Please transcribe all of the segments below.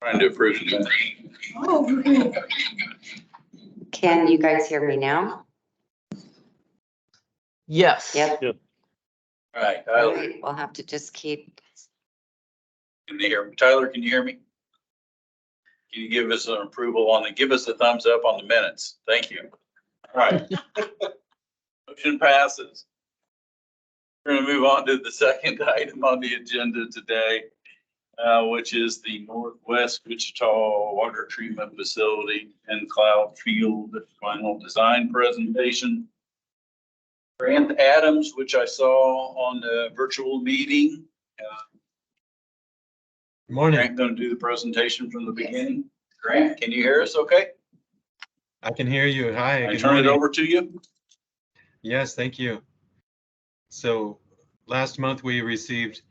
Trying to approve it. Can you guys hear me now? Yes. Yep. All right, All Tyler, right, we'll have to just keep. can you hear me? Tyler, can you hear me? Can you give us an approval on give us a thumbs up on the minutes? Thank you. All right. Motion passes. We're going to move on to the second item on the agenda today, which is the Northwest Wichita Water Treatment Facility and Cloud Field final design presentation. Grant Adams, which I saw on the virtual meeting. Good morning. Grant going to do the presentation from the beginning. Grant, can you hear us okay? I can hear you. Hi. I Good turn it morning. over to you. Yes, thank you. So last month we received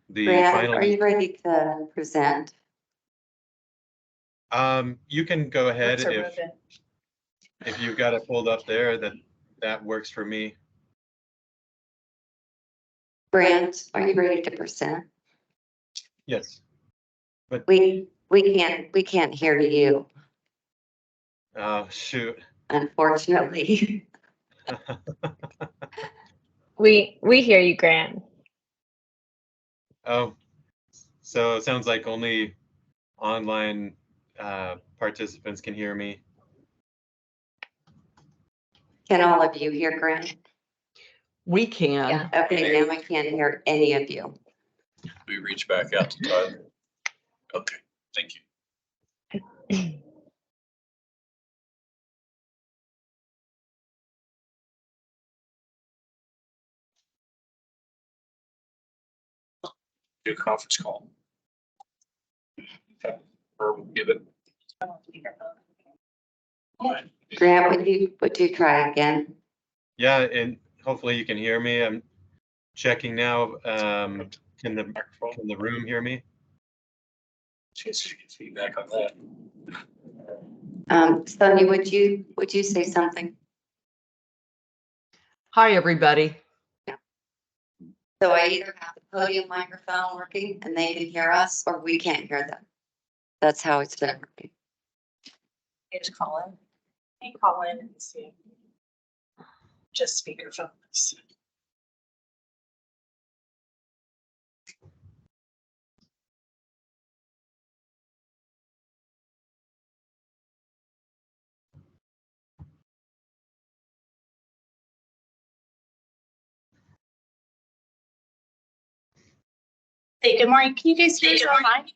the Grant, final. are you ready to present? You can go ahead if you've got it pulled up there. That works for me. Grant, are you ready to present? Yes. We can't hear you, Oh, shoot. unfortunately. We hear you, Grant. Oh, so it sounds like only online participants can hear me. Can all of you hear Grant? We can. Okay, now I can't hear any of you. We reach back out to Tyler. Okay, thank you. Do a conference call. Okay, or we'll give it. Grant, would you try again? Yeah, and hopefully you can hear me. I'm checking now. Can the room hear me? Feedback on that. Sonia, would you say something? Hi, everybody. So I either have the podium microphone working and they can hear us, or we can't hear them. That's how it's been working. You just call in. You call in and see. Just speakerphone. Hey, good morning. Can you guys hear us online?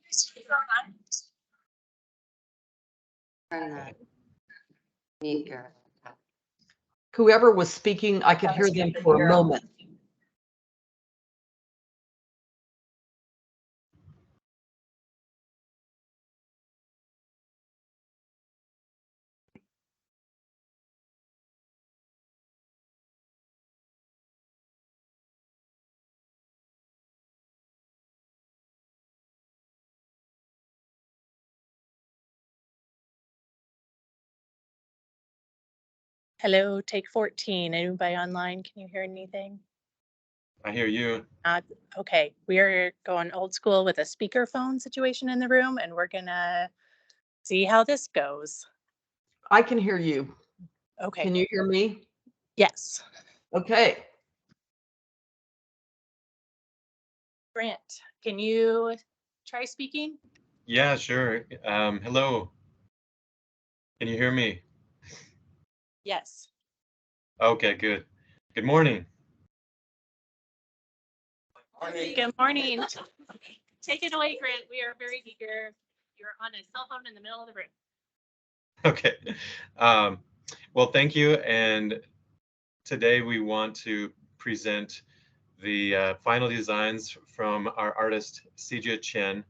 Turn the mute your. Whoever was speaking, I could hear them for a moment. Hello, take 14. Anybody online? Can you hear anything? I hear you. Okay, we are going old school with a speakerphone situation in the room, and we're gonna see how this goes. I can hear you. Okay. Can you hear me? Yes. Okay. Grant, can you try speaking? Yeah, sure. Hello. Can you hear me? Yes. Okay, good. Good morning. Good morning. Take it away, Grant. We are very eager. You're on a cell phone in the middle of the room. Okay. Well, thank you. And today we want to present the final designs from our artist, Sijia Chen,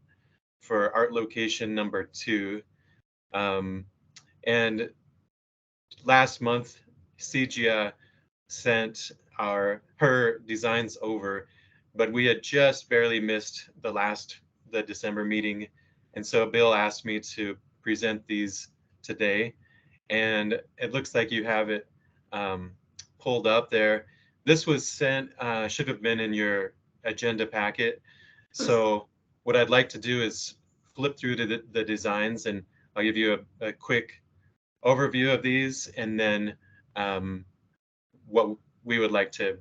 for art location number 2. And last month, Sijia sent her designs over, but we had just barely missed the December meeting. And so Bill asked me to present these today. And it looks like you have it pulled up there. This was sent, should have been in your agenda packet. So what I'd like to do is flip through to the designs, and I'll give you a quick overview of these, and then what we would like to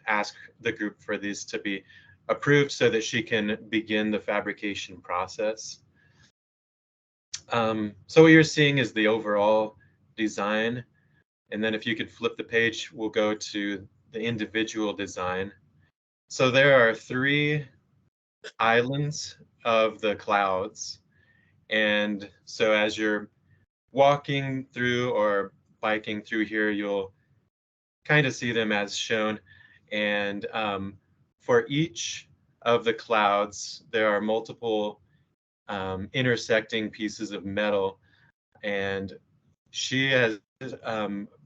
ask the group for these to be approved so that she can begin the fabrication process. So what you're seeing is the overall design. And then if you could flip the page, we'll go to the individual design. So there are 3 islands of the clouds. And so as you're walking through or biking through here, you'll kind of see them as shown. And for each of the clouds, there are multiple intersecting pieces of metal. And she has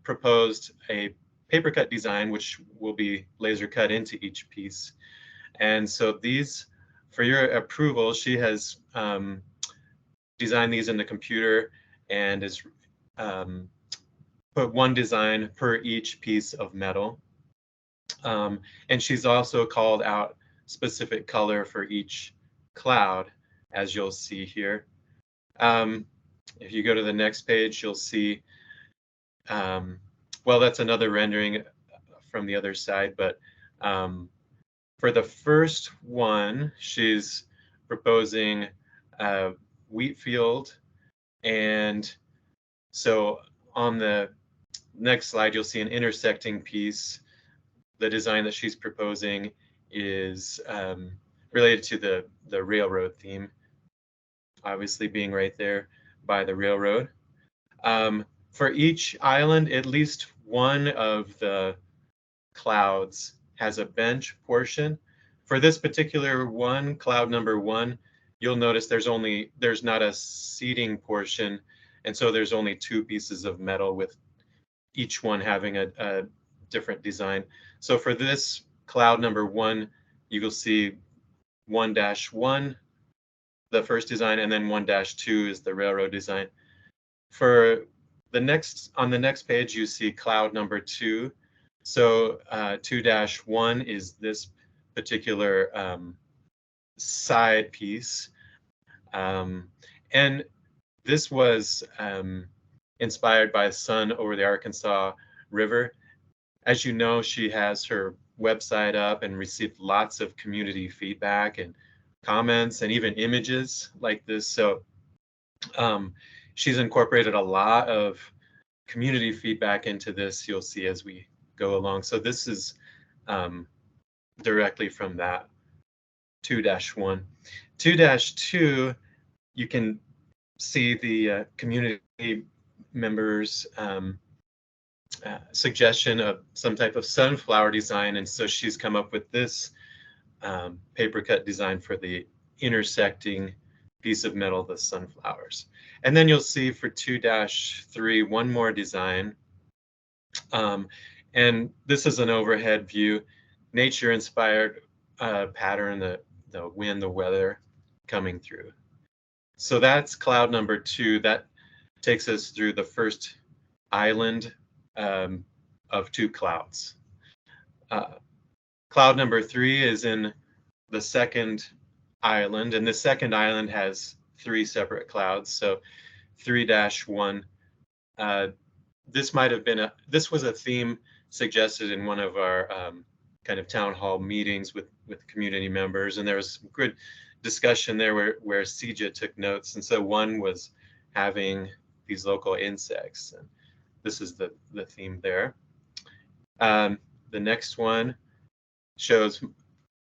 proposed a paper cut design, which will be laser cut into each piece. And so these, for your approval, she has designed these in the computer and is put one design per each piece of metal. And she's also called out specific color for each cloud, as you'll see here. If you go to the next page, you'll see, well, that's another rendering from the other side, but for the first one, she's proposing a wheat field. And so on the next slide, you'll see an intersecting piece. The design that she's proposing is related to the railroad theme, obviously being right there by the railroad. For each island, at least one of the clouds has a bench portion. For this particular one, cloud number 1, you'll notice there's not a seating portion, and so there's only 2 pieces of metal with each one having a different design. So for this cloud number 1, you will see 1-1, the first design, and then 1-2 is the railroad design. For the next, on the next page, you see cloud number 2. So 2-1 is this particular side piece. And this was inspired by Sun over the Arkansas River. As you know, she has her website up and received lots of community feedback and comments and even images like this. So she's incorporated a lot of community feedback into this, you'll see as we go along. So this is directly from that 2-1. 2-2, you can see the community members suggestion of some type of sunflower design, and so she's come up with this paper cut design for the intersecting piece of metal, the sunflowers. And then you'll see for 2-3 one more design, and this is an overhead view, nature inspired pattern, the wind, the weather coming through. So that's cloud number 2. That takes us through the first island of 2 clouds. Cloud number 3 is in the second island, and the second island has 3 separate clouds. So 3-1. This might have been this was a theme suggested in one of our kind of town hall meetings with community members, and there was good discussion there where CJ took notes, and so one was having these local insects, and this is the theme there. The next one shows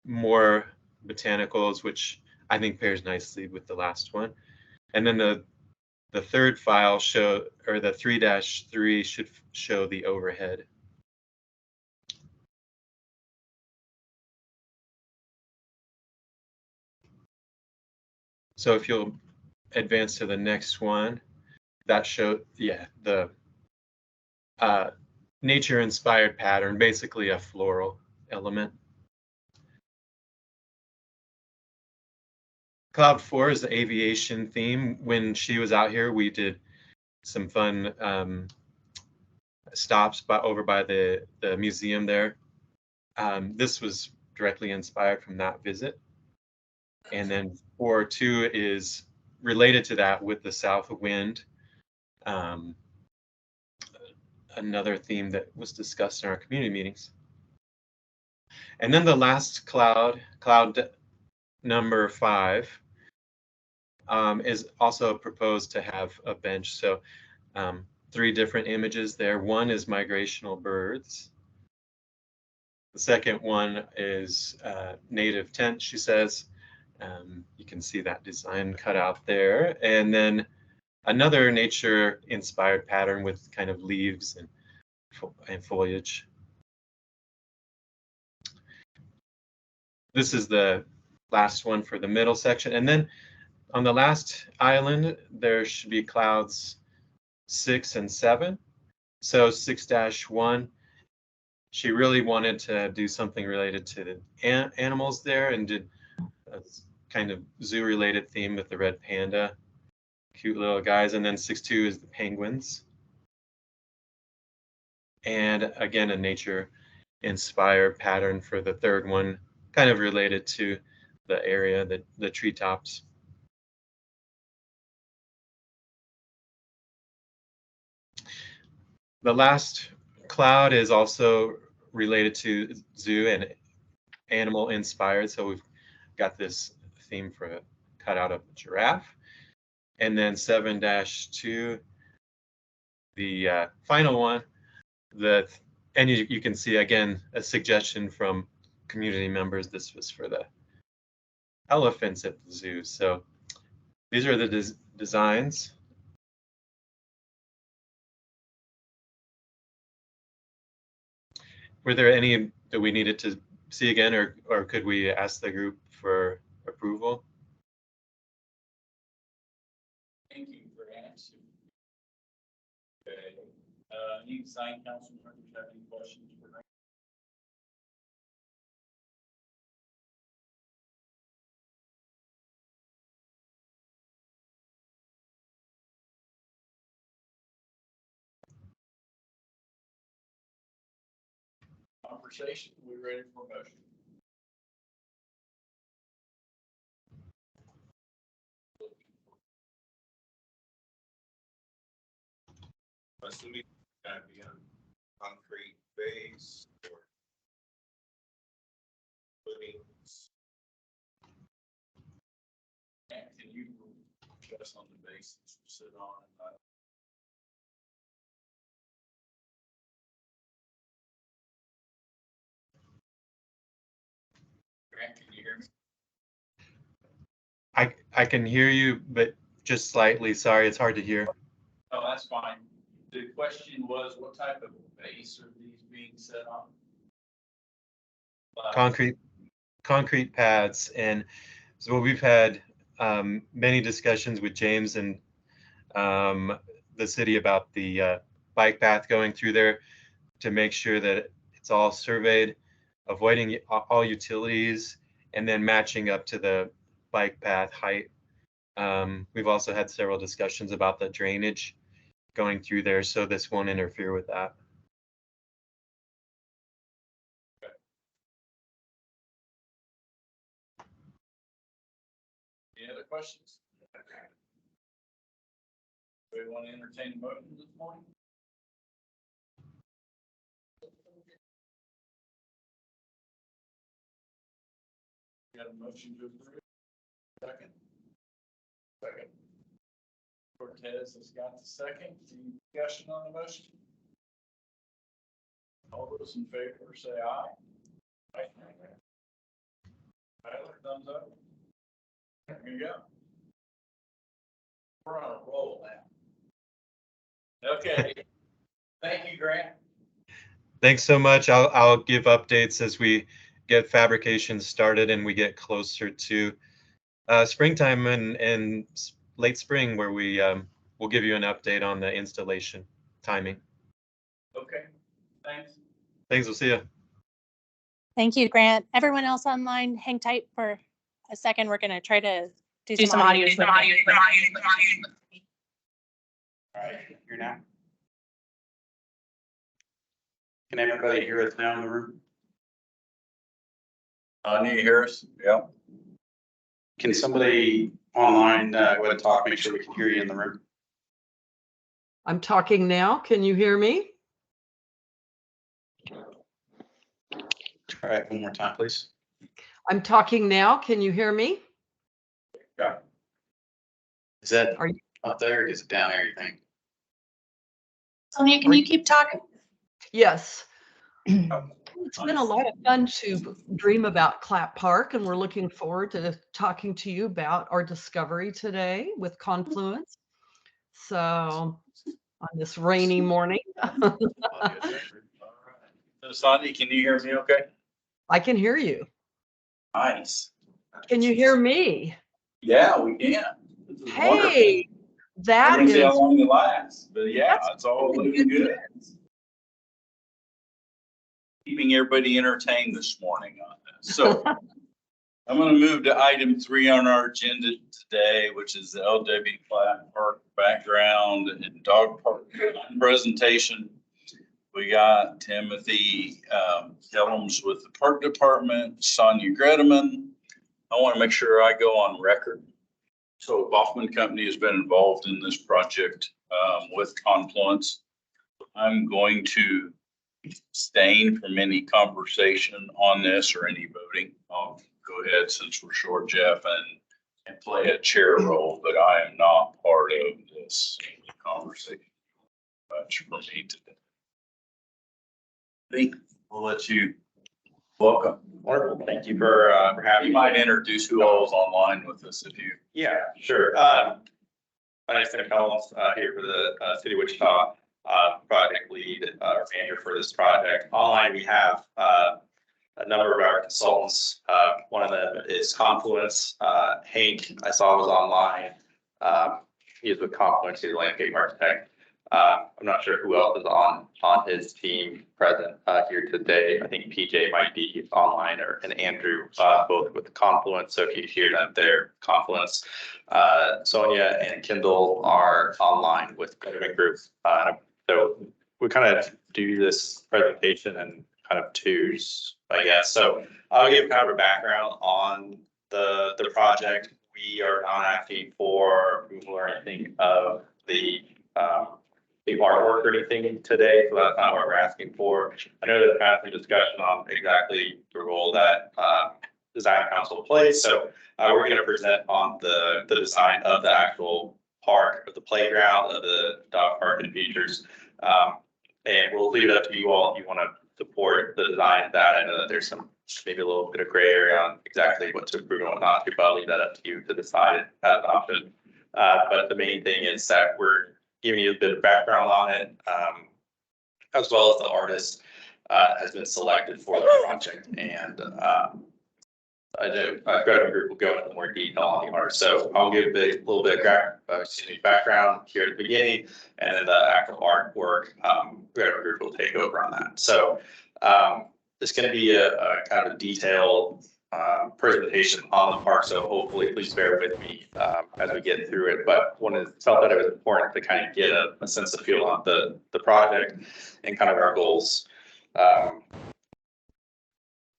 more botanicals, which I think pairs nicely with the last one. And then the third file or the 3-3 should show the overhead. So if you'll advance to the next one, that showed, yeah, the nature-inspired pattern, basically a floral element. Cloud 4 is the aviation theme. When she was out here, we did some fun stops over by the museum there. This was directly inspired from that visit. And then 4.2 is related to that with the south wind. Another theme that was discussed in our community meetings. And then the last cloud number 5, is also proposed to have a bench. So 3 different images there. One is migrational birds. The second one is native tent, she says. You can see that design cut out there. And then another nature inspired pattern with kind of leaves and foliage. This is the last one for the middle section. And then on the last island, there should be clouds 6 and 7. So 6-1, she really wanted to do something related to the animals there and did a kind of zoo related theme with the red panda, cute little guys. And then 6-2 is the penguins. And again, a nature inspired pattern for the third one, kind of related to the area, the treetops. The last cloud is also related to zoo and animal inspired. So we've got this theme for a cutout of a giraffe. And then 7-2, the final one, and you can see again a suggestion from community members. This was for the elephants at the zoo. So these are the designs. Were there any that we needed to see again, or could we ask the group for approval? Thank you for answering. Okay, any sign council members have any questions for Grant? Conversation, we ready for motion? Assuming it's gonna be on concrete base or footings. And can you just on the basis to sit on and Grant, can you hear me? I can hear you, but just slightly. Sorry, it's hard to hear. Oh, that's fine. The question was, what type of base are these being set on? Concrete pads. And so we've had many discussions with James and the city about the bike path going through there to make sure that it's all surveyed, avoiding all utilities, and then matching up to the bike path height. We've also had several discussions about the drainage going through there, so this won't interfere with that. Any other questions? Do we want to entertain a motion this morning? Got a motion to approve? Second. Second. Cortez has got the second. Any discussion on the motion? All those in favor say aye. Aye. Tyler, thumbs up. There you go. We're on a roll now. Okay. Thank you, Grant. Thanks so much. I'll give updates as we get fabrication started and we get closer to springtime and late spring, where we'll give you an update on the installation timing. Okay, thanks. Thanks. We'll see you. Thank you, Grant. Everyone else online, hang tight for a second. We're going to try to do some audio. All right, you're now. Can everybody hear us now in the room? Can you hear us? Yeah. Can somebody online, go ahead and talk, make sure we can hear you in the room? I'm talking now. Can you hear me? All right, one more time, please. I'm talking now. Can you hear me? Is that Are you- up there or is it down there, you think? Sonia, can you keep talking? Yes. It's been a lot of fun to dream about Clap Park, and we're looking forward to talking to you about our discovery today with Confluence. So on this rainy morning, Sandy, can you hear me okay? I can hear you. Nice. Can you hear me? Yeah, we can. This is wonderful. Hey, that We're gonna see is how long it lasts, but yeah, That's it's all really looking good. good. Keeping everybody entertained this morning on this. So I'm gonna move to item 3 on our agenda today, which is the LW Clap Park background and dog park presentation. We got Timothy Kellums with the Park Department, Sonia Gredeman. I want to make sure I go on record. So Baughman Company has been involved in this project with Confluence. I'm going to abstain from any conversation on this or any voting. I'll go ahead since we're short, Jeff, and play a chair role, but I am not part of this conversation. Much for me today. Lee, we'll let you welcome. Wonderful. Thank you for having You me. might introduce who all is online with us if you. Yeah, sure. My name is Tim Collins, here for the City of Wichita, project lead, or manager for this project. Online, we have a number of our consultants. One of them is Confluence. Hank, I saw was online. He is with Confluence, he's a landscape architect. I'm not sure who else is on his team present here today. I think PJ might be online and Andrew, both with Confluence. So if you hear them there, Confluence. Sonia and Kendall are online with Government Group. So we kind of do this presentation in kind of twos, I guess. So I'll give kind of a background on the project. We are not asking for approval or anything of the artwork or anything today, so that's not what we're asking for. I know there's kind of some discussion on exactly the role that design council plays, so we're going to present on the design of the actual park, of the playground, of the dog park and features, and we'll leave it up to you all if you want to support the design of that. I know that there's some maybe a little bit of gray area on exactly what to approve and what not to, but I'll leave that up to you to decide as an option. But the main thing is that we're giving you a bit of background on it, as well as the artist has been selected for the project. And I know Greta Group will go into more detail on the art. So I'll give a little bit of background here at the beginning, and then the actual artwork, Greta Group will take over on that. So it's going to be a kind of a detailed presentation on the park, so hopefully please bear with me as we get through it. But felt that it was important to kind of get a sense of feel on the project and kind of our goals.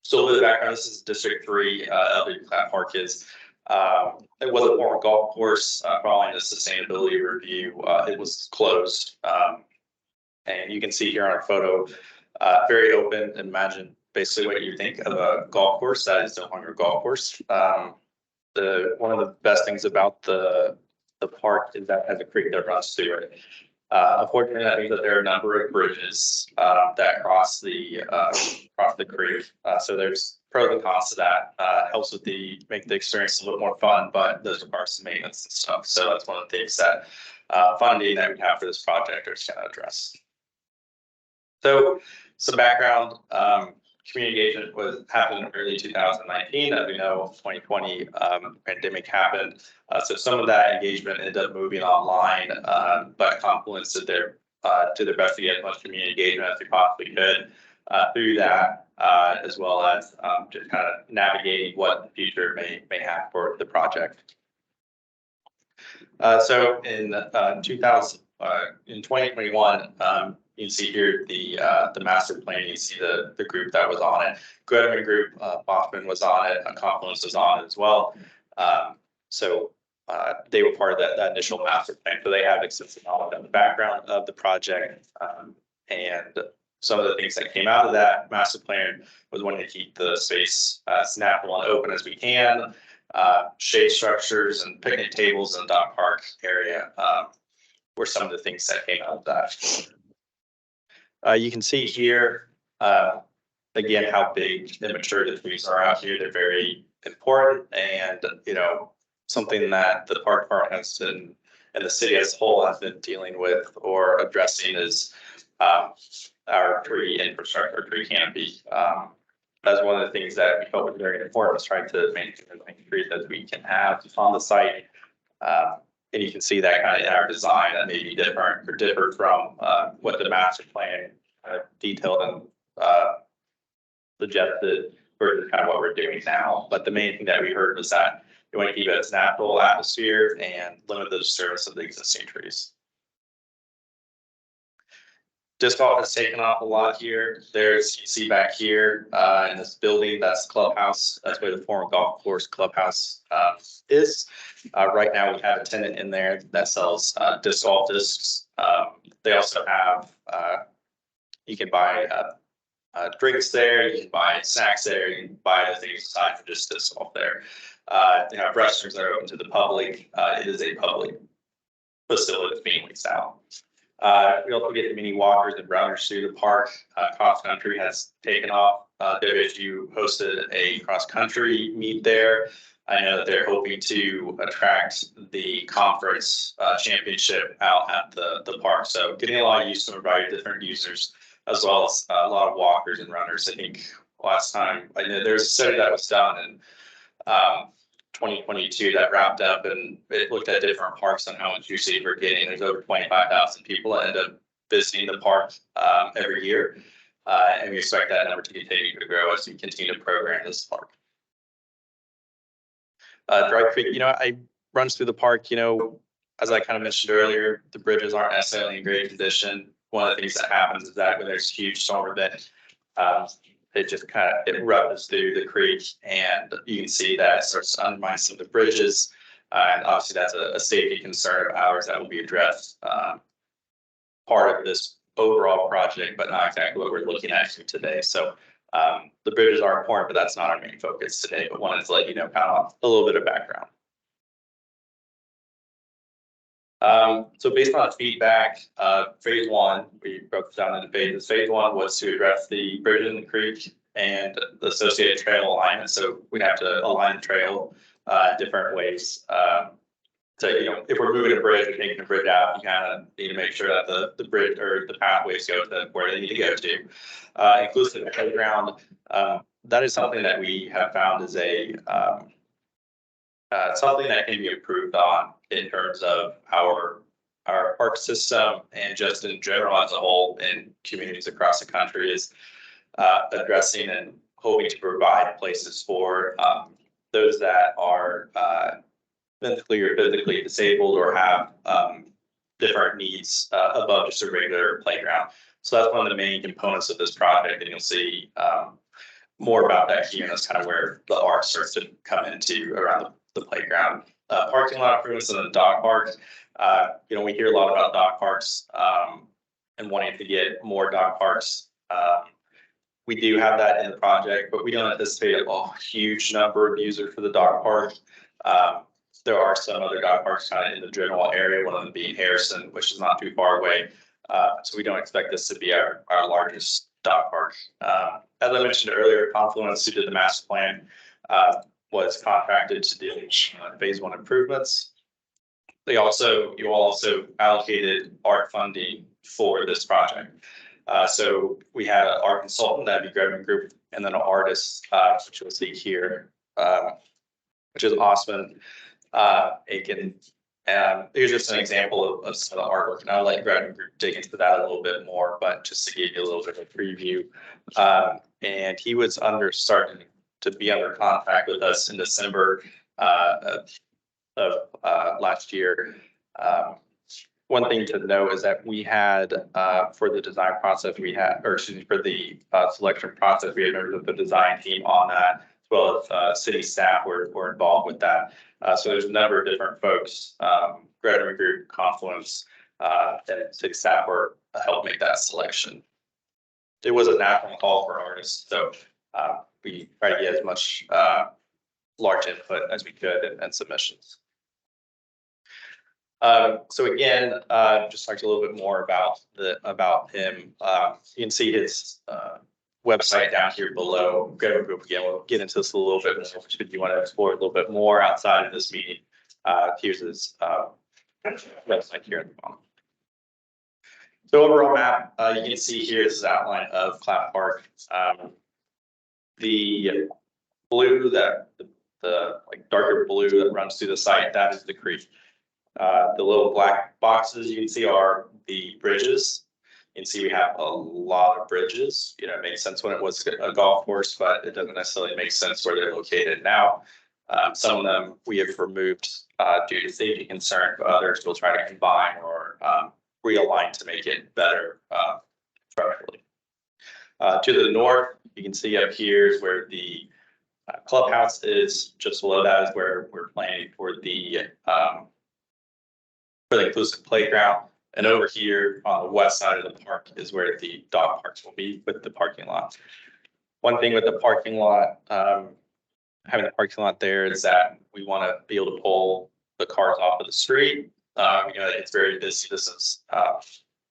So a little bit of background, this is District 3, LW Clap Park is. It was a former golf course, following the sustainability review, it was closed. And you can see here on our photo, very open. Imagine basically what you think of a golf course that is no longer a golf course. One of the best things about the park is that it has a creek that runs through it. Unfortunately, that means that there are a number of bridges that cross the creek. So there's pros and cons to that. Helps with make the experience a little more fun, but those require some maintenance and stuff. So that's one of the things that funding that we have for this project are just going to address. So some background, community engagement happened in early 2019. As we know, 2020 pandemic happened. So some of that engagement ended up moving online, but Confluence did their best to get as much community engagement as we possibly could through that, as well as just kind of navigating what the future may have for the project. So in 2021, you can see here the master plan. You see the group that was on it. Greta Group, Baughman was on it. Confluence was on it as well. So they were part of that initial master plan, so they have extensive knowledge of the background of the project. And some of the things that came out of that master plan was wanting to keep the space snappable and open as we can. Shade structures and picnic tables in the dog park area were some of the things that came out of that. You can see here, again, how big and mature the trees are out here. They're very important, and, you know, something that the park department has been, and the city as a whole has been dealing with or addressing is our tree infrastructure, tree canopy. That's one of the things that we felt was very important, was trying to maintain as many trees as we can have on the site. And you can see that kind of in our design that may be different or different from what the master plan detailed and suggested versus kind of what we're doing now. But the main thing that we heard was that you want to keep it as natural atmosphere and limit the disturbance of the existing trees. Disc golf has taken off a lot here. There's, you see back here in this building, that's the clubhouse. That's where the former golf course clubhouse is. Right now, we have a tenant in there that sells disc golf discs. They also have, you can buy drinks there, you can buy snacks there, you can buy other things aside from just disc golf there. They have restrooms that are open to the public. It is a public facility that's being leased out. We also get mini walkers and rounders through the park. Cross country has taken off. WSU hosted a cross country meet there. I know that they're hoping to attract the conference championship out at the park. So getting a lot of use from a variety of different users, as well as a lot of walkers and runners. I think last time, I know there's a study that was done in 2022 that wrapped up, and it looked at different parks and how much usage we're getting. There's over 25,000 people that end up visiting the park every year. And we expect that number to continue to grow as we continue to program this park. Dry Creek, you know, I runs through the park, you know, as I kind of mentioned earlier, the bridges aren't necessarily in great condition. One of the things that happens is that when there's a huge storm event, it just kind of, it rushes through the creek, and you can see that it starts to undermine some of the bridges. And obviously that's a safety concern of ours that will be addressed part of this overall project, but not exactly what we're looking at today. So the bridges are important, but that's not our main focus today, but wanted to let you know kind of a little bit of background. So based on feedback, phase one, we broke this down into phases. Phase one was to address the bridge in the creek and the associated trail alignment. So we have to align the trail different ways. So, you know, if we're moving a bridge or taking a bridge out, you kind of need to make sure that the bridge or the pathways go to where they need to go to. Inclusive of playground, that is something that we have found is a something that can be improved on in terms of our park system and just in general as a whole in communities across the country is addressing and hoping to provide places for those that are mentally or physically disabled or have different needs above just a regular playground. So that's one of the main components of this project, and you'll see more about that here. And that's kind of where the art starts to come into around the playground. Parking lot improvements in the dog park. You know, we hear a lot about dog parks and wanting to get more dog parks. We do have that in the project, but we don't anticipate a huge number of users for the dog park. There are some other dog parks kind of in the general area, one of them being Harrison, which is not too far away. So we don't expect this to be our largest dog park. As I mentioned earlier, Confluence, who did the master plan, was contracted to do phase one improvements. You all also allocated art funding for this project. So we had an art consultant, that'd be Grevin Group, and then an artist, which you'll see here, which is Osman Aiken. Here's just an example of some of the artwork, and I'll let Grevin Group dig into that a little bit more, but just to give you a little bit of a preview. And he was starting to be under contract with us in December of last year. One thing to note is that we had for the design process, we had, or excuse me, for the selection process, we had members of the design team on that, as well as city staff were involved with that. So there's a number of different folks, Greta Group, Confluence, and city staff were helped make that selection. It was a national call for artists, so we tried to get as much large input as we could and submissions. So again, just talked a little bit more about him. You can see his website down here below. Greta Group again. We'll get into this a little bit more if you want to explore a little bit more outside of this meeting. Here's his website here at the bottom. So overall map, you can see here this is outline of Clap Park. The blue the like darker blue that runs through the site, that is the creek. The little black boxes you can see are the bridges. You can see we have a lot of bridges. You know, it makes sense when it was a golf course, but it doesn't necessarily make sense where they're located now. Some of them we have removed due to safety concern, but others we'll try to combine or realign to make it better structurally. To the north, you can see up here is where the clubhouse is. Just below that is where we're planning for the inclusive playground. And over here on the west side of the park is where the dog parks will be with the parking lot. One thing with the parking lot, having the parking lot there is that we want to be able to pull the cars off of the street. You know, it's very busy. This is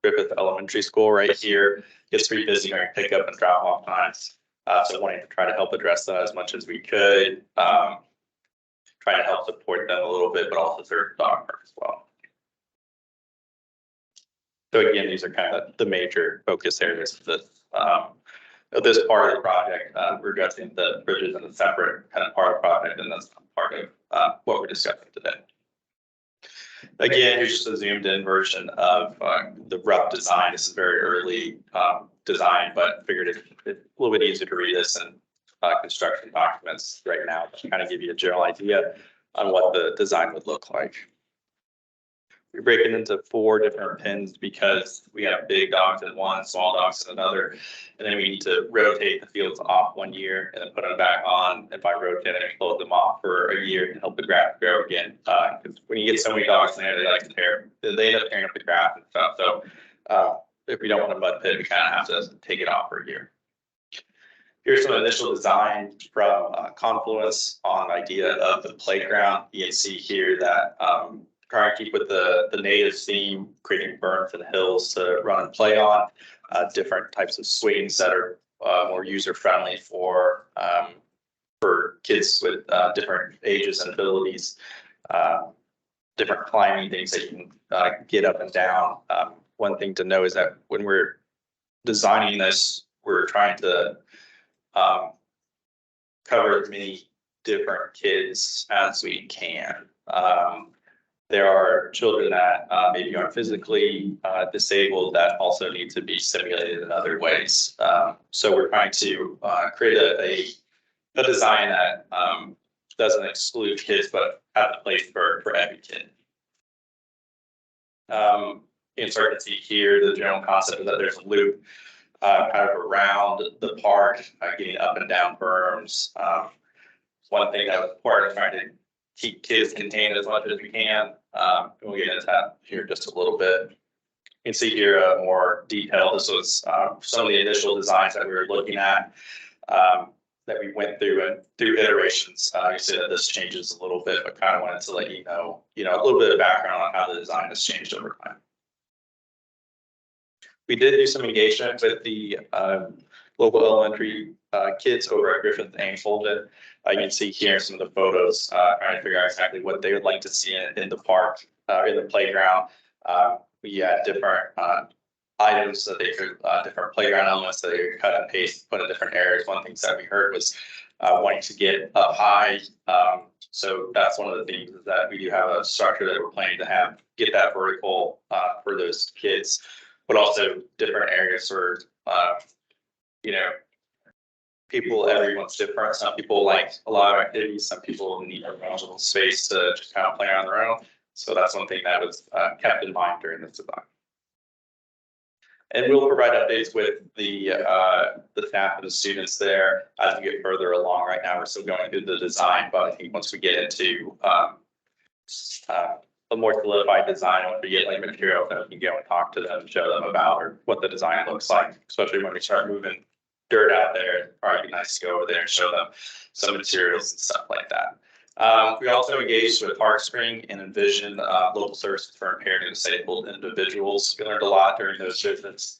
Griffith Elementary School right here. It's pretty busy during pickup and drop off times. So wanting to try to help address that as much as we could. Try to help support them a little bit, but also serve the dog park as well. So again, these are kind of the major focus areas of this part of the project. We're addressing the bridges in a separate kind of part of the project, and that's part of what we're discussing today. Again, here's just a zoomed in version of the rough design. This is very early design, but figured it's a little bit easier to read this in construction documents right now to kind of give you a general idea on what the design would look like. We break it into 4 different pins because we have big dogs in one, small dogs in another, and then we need to rotate the fields off 1 year and then put them back on. And by rotating, close them off for a year to help the grass grow again. Because when you get so many dogs in there, they like to they end up tearing up the grass and stuff. So if we don't want a mud pit, we kind of have to take it off for a year. Here's some initial design from Confluence on the idea of the playground. You can see here that trying to keep with the native theme, creating berms and hills to run and play on, different types of swings that are more user friendly for kids with different ages and abilities, different climbing things that you can get up and down. One thing to know is that when we're designing this, we're trying to cover as many different kids as we can. There are children that maybe aren't physically disabled that also need to be stimulated in other ways. So we're trying to create a design that doesn't exclude kids, but has a place for every kid. You can start to see here the general concept is that there's a loop kind of around the park, getting up and down berms. One thing that was part of trying to keep kids contained as much as we can. We'll get into that here just a little bit. You can see here more detail. This was some of the initial designs that we were looking at that we went through and through iterations. You see that this changes a little bit, but kind of wanted to let you know, a little bit of background on how the design has changed over time. We did do some engagement with the local elementary kids over at Griffith and Fulton. You can see here some of the photos, trying to figure out exactly what they would like to see in the park, in the playground. We had different items that they could, different playground elements that they could cut and paste, put in different areas. One thing that we heard was wanting to get up high. So that's one of the things is that we do have a structure that we're planning to get that vertical for those kids, but also different areas for, people, everyone's different. Some people like a lot of activities. Some people need a little space to just kind of play on their own. So that's one thing that was kept in mind during this design. And we'll provide updates with the staff and the students there as we get further along. Right now, we're still going through the design, but I think once we get into a more solidified design, once we get like material, then we can go and talk to them, show them about or what the design looks like, especially when we start moving dirt out there. It'd probably be nice to go over there and show them some materials and stuff like that. We also engaged with Park Spring and Envision, local services for impaired and disabled individuals. We learned a lot during those visits.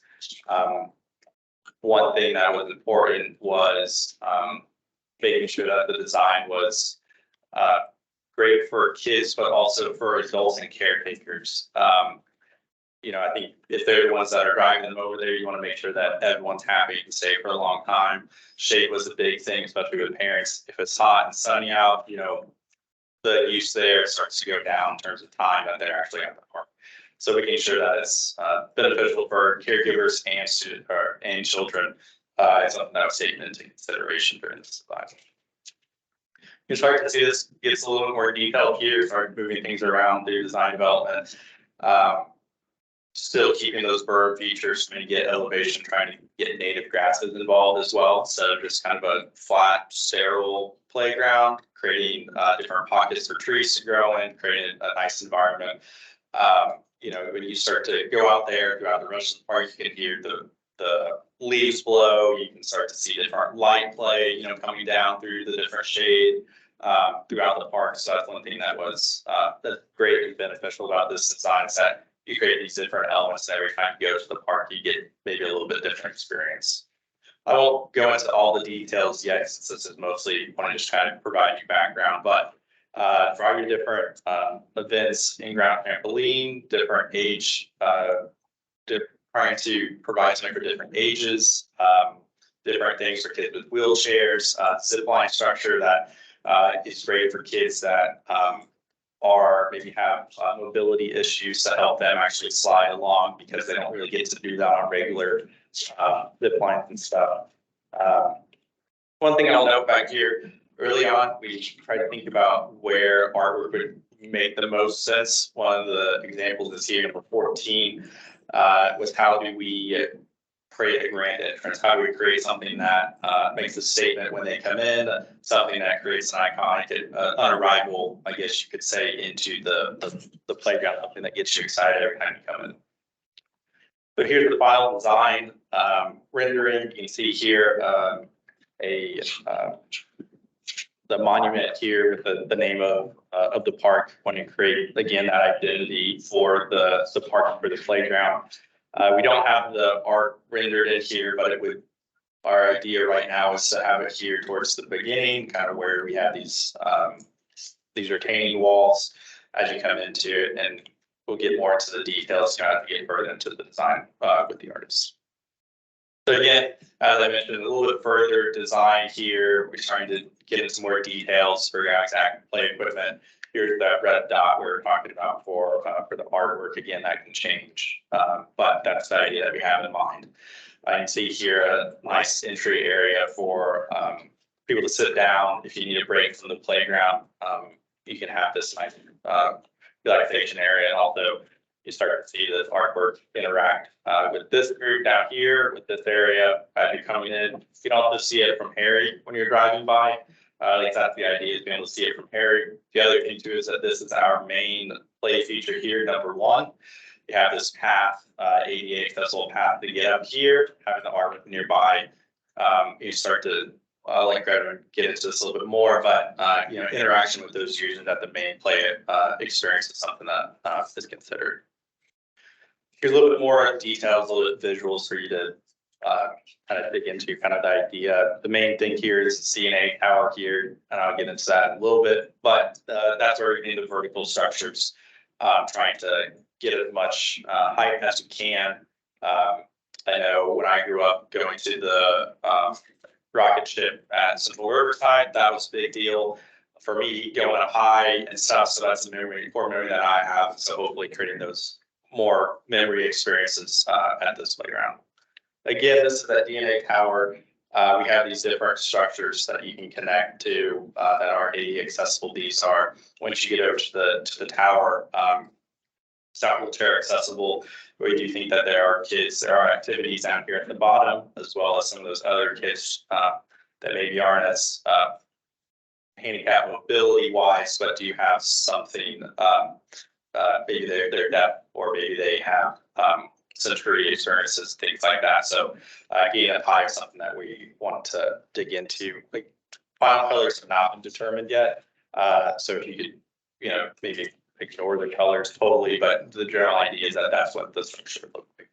One thing that was important was making sure that the design was great for kids, but also for adults and caretakers. I think if they're the ones that are driving them over there, you want to make sure that everyone's happy and safe for a long time. Shade was a big thing, especially with parents. If it's hot and sunny out, the use there starts to go down in terms of time that they're actually at the park. So making sure that it's beneficial for caregivers and students and children is something that was taken into consideration during this design. You start to see this gets a little bit more detailed here, start moving things around through design development. Still keeping those bird features, when you get elevation, trying to get native grasses involved as well. So just kind of a flat, sterile playground, creating different pockets for trees to grow in, creating a nice environment. When you start to go out there throughout the rest of the park, you can hear the leaves blow. You can start to see different light play, coming down through the different shade throughout the park. So that's one thing that was that's greatly beneficial about this design is that you create these different elements. Every time you go to the park, you get maybe a little bit different experience. I won't go into all the details yet, since this is mostly want to just try to provide you background, but for your different events, in-ground trampoline, different age, trying to provide something for different ages, different things for kids with wheelchairs, zip line structure that is great for kids that are maybe have mobility issues to help them actually slide along because they don't really get to do that on regular zip lines and stuff. One thing I'll note back here, early on, we tried to think about where artwork would make the most sense. One of the examples is here, number 14, was how do we create a grand entrance? How do we create something that makes a statement when they come in, something that creates an iconic, an arrival, I guess you could say, into the playground, something that gets you excited every time you come in. So here's the final design rendering. You can see here the monument here with the name of the park, when you create again that identity for the park, for the playground. We don't have the art rendered in here, but our idea right now is to have it here towards the beginning, kind of where we have these retaining walls as you come into it, and we'll get more into the details kind of get further into the design with the artists. So again, as I mentioned, a little bit further design here. We're trying to get into some more details for your exact play equipment. Here's that red dot we were talking about for the artwork. Again, that can change, but that's the idea that we have in mind. I can see here a nice entry area for people to sit down. If you need a break from the playground, you can have this nice relaxation area. And also, you start to see the artwork interact with this group down here, with this area as you're coming in. You can also see it from Harry when you're driving by. At least that's the idea, is being able to see it from Harry. The other thing too is that this is our main play feature here, number 1. You have this path, ADA accessible path to get up here, having the artwork nearby. You start to like Greta get into this a little bit more, but interaction with those users at the main play experience is something that is considered. Here's a little bit more details, a little bit visuals for you to kind of dig into kind of the idea. The main thing here is the CNA tower here, and I'll get into that in a little bit, but that's where we need the vertical structures, trying to get as much height as we can. I know when I grew up going to the rocket ship at Central Riverside, that was a big deal for me, going up high and stuff. So that's a core memory that I have. So hopefully creating those more memory experiences at this playground. Again, this is that DNA tower. We have these different structures that you can connect to that are ADA accessible. These are, once you get over to the tower, it's not wheelchair accessible. We do think that there are activities down here at the bottom, as well as some of those other kids that maybe aren't as handicap mobility wise, but do have something, maybe they're deaf, or maybe they have sensory experiences, things like that. So again, pie is something that we want to dig into. Like, final colors have not been determined yet. So if you could, maybe ignore the colors totally, but the general idea is that that's what this should look like.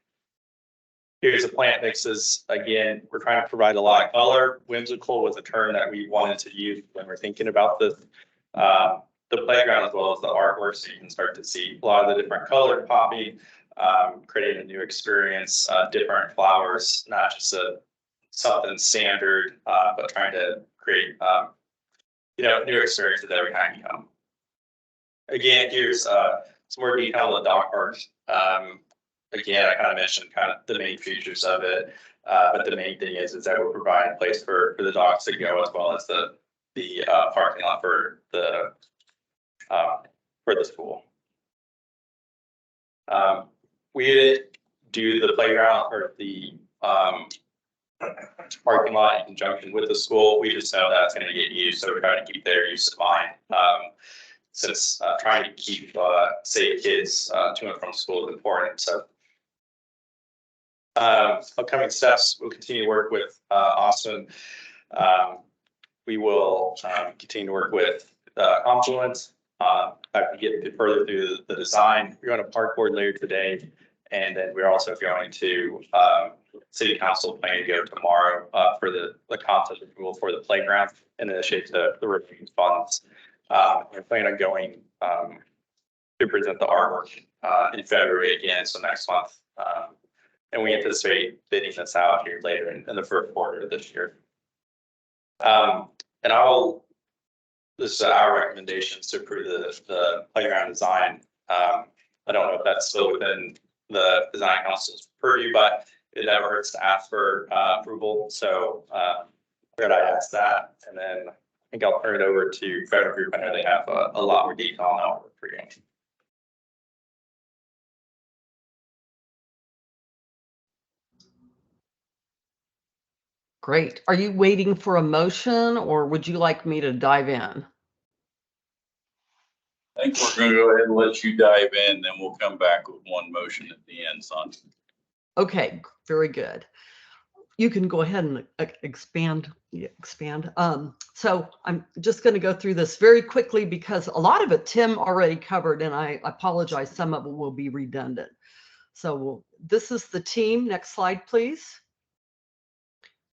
Here's the plant mixes. Again, we're trying to provide a lot of color. Whimsical was a term that we wanted to use when we're thinking about the playground as well as the artwork. So you can start to see a lot of the different color popping, creating a new experience, different flowers, not just something standard, but trying to create, new experiences every time you come. Again, here's some more detail on the dog park. Again, I kind of mentioned kind of the main features of it, but the main thing is that we're providing a place for the dogs to go, as well as the parking lot for the school. We didn't do the playground or the parking lot in conjunction with the school. We just know that's going to get used, so we're trying to keep their use of mind. Since trying to keep safe kids to and from school is important. So upcoming steps, we'll continue to work with Austin. We will continue to work with Confluence. After we get further through the design, we're going to park board later today, and then we're also going to city council planning to go tomorrow for the content approval for the playground and initiate the review funds. We're planning on going to present the artwork in February again, so next month. And we anticipate bidding this out here later in the first quarter of this year. This is our recommendations to approve the playground design. I don't know if that's still within the design council's purview, but it never hurts to ask for approval. So I ask that, and then I think I'll turn it over to Federal Group. I know they have a lot more detail on that work for you. Great. Are you waiting for a motion, or would you like me to dive in? I think we're going to go ahead and let you dive in, then we'll come back with one motion at the end, son. Okay, very good. You can go ahead and expand. So I'm just going to go through this very quickly because a lot of it Tim already covered, and I apologize, some of it will be redundant. So this is the team. Next slide, please.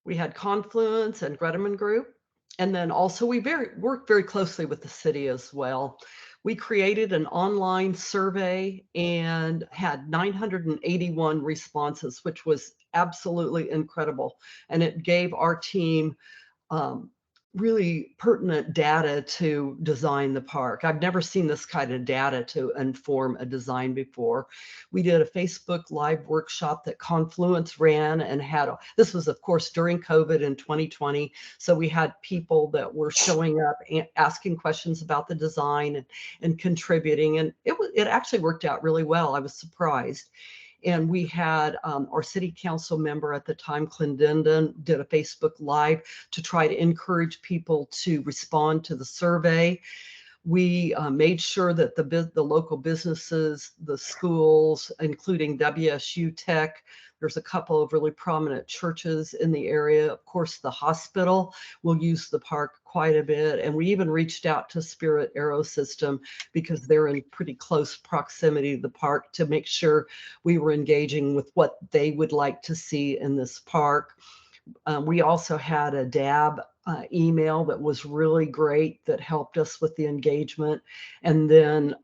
We had Confluence and Greteman Group. And then also we worked very closely with the city as well. We created an online survey and had 981 responses, which was absolutely incredible. And it gave our team really pertinent data to design the park. I've never seen this kind of data to inform a design before. We did a Facebook Live workshop that Confluence ran and this was of course during COVID in 2020. So we had people that were showing up and asking questions about the design and contributing. And it actually worked out really well. I was surprised. And we had our city council member at the time, Clendendon, did a Facebook Live to try to encourage people to respond to the survey. We made sure that the local businesses, the schools, including WSU Tech, there's a couple of really prominent churches in the area. Of course, the hospital will use the park quite a bit. And we even reached out to Spirit Aero System because they're in pretty close proximity to the park to make sure we were engaging with what they would like to see in this park. We also had a DAB email that was really great that helped us with the engagement. And then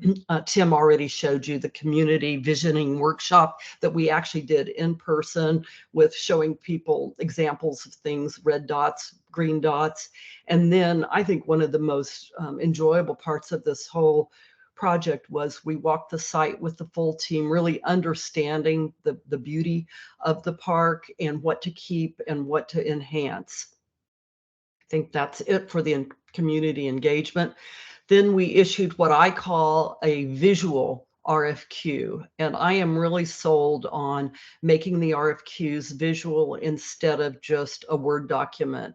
Tim already showed you the community visioning workshop that we actually did in person with showing people examples of things, red dots, green dots. And then I think one of the most enjoyable parts of this whole project was we walked the site with the full team, really understanding the beauty of the park and what to keep and what to enhance. I think that's it for the community engagement. Then we issued what I call a visual RFQ. And I am really sold on making the RFQs visual instead of just a Word document.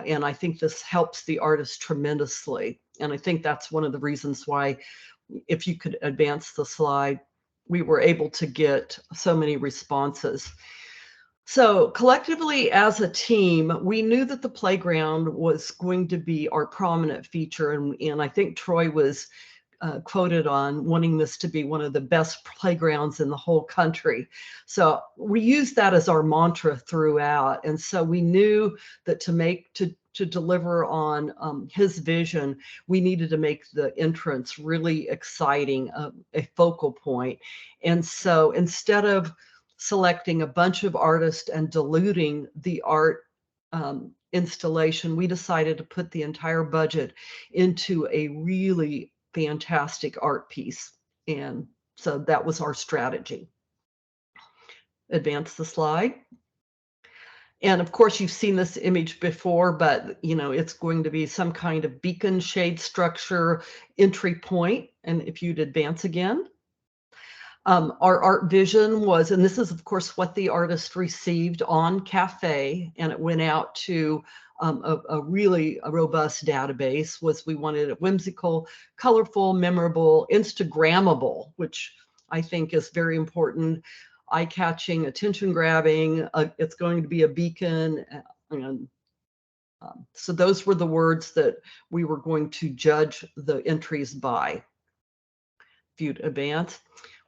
And I think this helps the artist tremendously. And I think that's one of the reasons why, if you could advance the slide, we were able to get so many responses. So collectively as a team, we knew that the playground was going to be our prominent feature. And I think Troy was quoted on wanting this to be one of the best playgrounds in the whole country. So we used that as our mantra throughout. And so we knew that to deliver on his vision, we needed to make the entrance really exciting, a focal point. And so instead of selecting a bunch of artists and diluting the art installation, we decided to put the entire budget into a really fantastic art piece. And so that was our strategy. Advance the slide. And of course, you've seen this image before, but it's going to be some kind of beacon shade structure entry point. And if you'd advance again. Our art vision was, and this is of course what the artist received on Cafe, and it went out to a really robust database, was we wanted it whimsical, colorful, memorable, Instagrammable, which I think is very important, eye-catching, attention-grabbing. It's going to be a beacon. And so those were the words that we were going to judge the entries by. If you'd advance.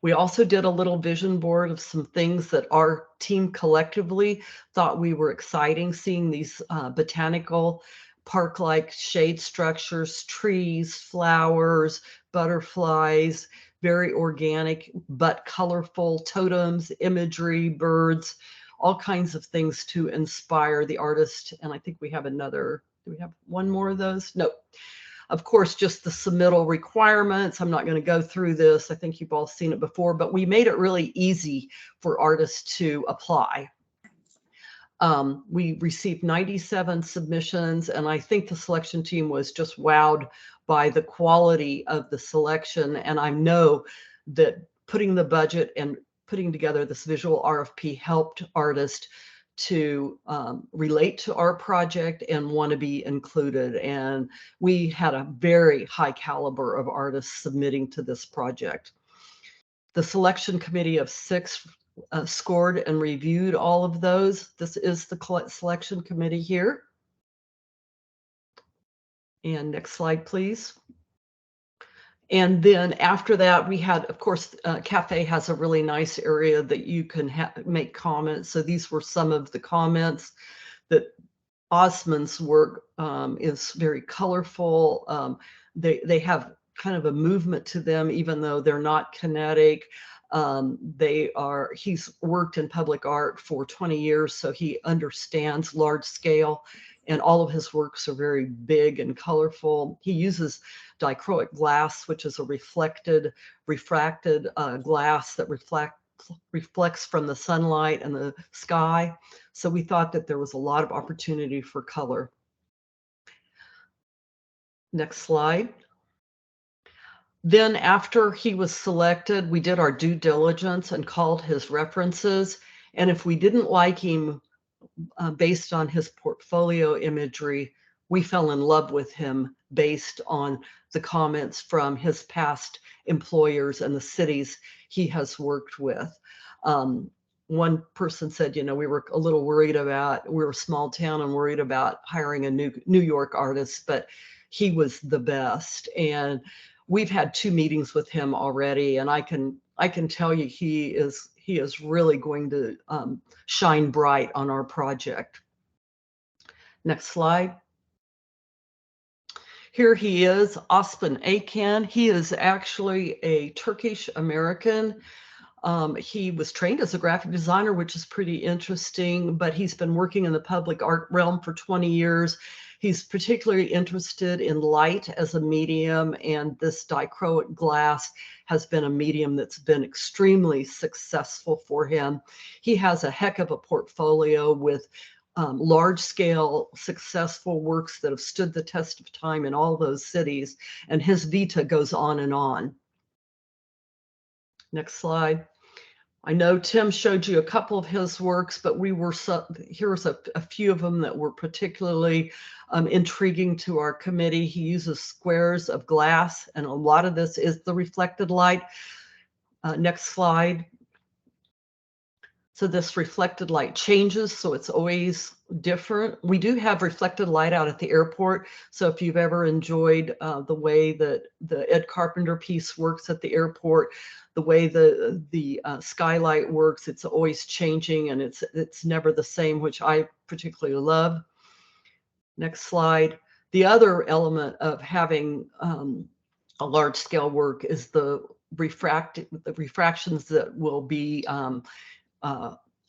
We also did a little vision board of some things that our team collectively thought we were exciting, seeing these botanical park-like shade structures, trees, flowers, butterflies, very organic but colorful totems, imagery, birds, all kinds of things to inspire the artist. And I think we have another, do we have one more of those? No. Of course, just the submittal requirements. I'm not going to go through this. I think you've all seen it before, but we made it really easy for artists to apply. We received 97 submissions, and I think the selection team was just wowed by the quality of the selection. And I know that putting the budget and putting together this visual RFP helped artists to relate to our project and want to be included. And we had a very high caliber of artists submitting to this project. The selection committee of 6 scored and reviewed all of those. This is the selection committee here. And next slide, please. And then after that, we had, of course, Cafe has a really nice area that you can make comments. So these were some of the comments. That Osman's work is very colorful. They have kind of a movement to them, even though they're not kinetic. He's worked in public art for 20 years, so he understands large scale, and all of his works are very big and colorful. He uses dichroic glass, which is a refracted glass that reflects from the sunlight and the sky. So we thought that there was a lot of opportunity for color. Next slide. Then after he was selected, we did our due diligence and called his references. And if we didn't like him based on his portfolio imagery, we fell in love with him based on the comments from his past employers and the cities he has worked with. One person said, we were a little worried about, we're a small town and worried about hiring a New York artist, but he was the best. And we've had 2 meetings with him already, and I can tell you he is really going to shine bright on our project. Next slide. Here he is, Osman Akan. He is actually a Turkish American. He was trained as a graphic designer, which is pretty interesting, but he's been working in the public art realm for 20 years. He's particularly interested in light as a medium, and this dichroic glass has been a medium that's been extremely successful for him. He has a heck of a portfolio with large-scale successful works that have stood the test of time in all those cities, and his vita goes on and on. Next slide. I know Tim showed you a couple of his works, but here's a few of them that were particularly intriguing to our committee. He uses squares of glass, and a lot of this is the reflected light. Next slide. So this reflected light changes, so it's always different. We do have reflected light out at the airport. So if you've ever enjoyed the way that the Ed Carpenter piece works at the airport, the way the skylight works, it's always changing and it's never the same, which I particularly love. Next slide. The other element of having a large scale work is the refractions that will be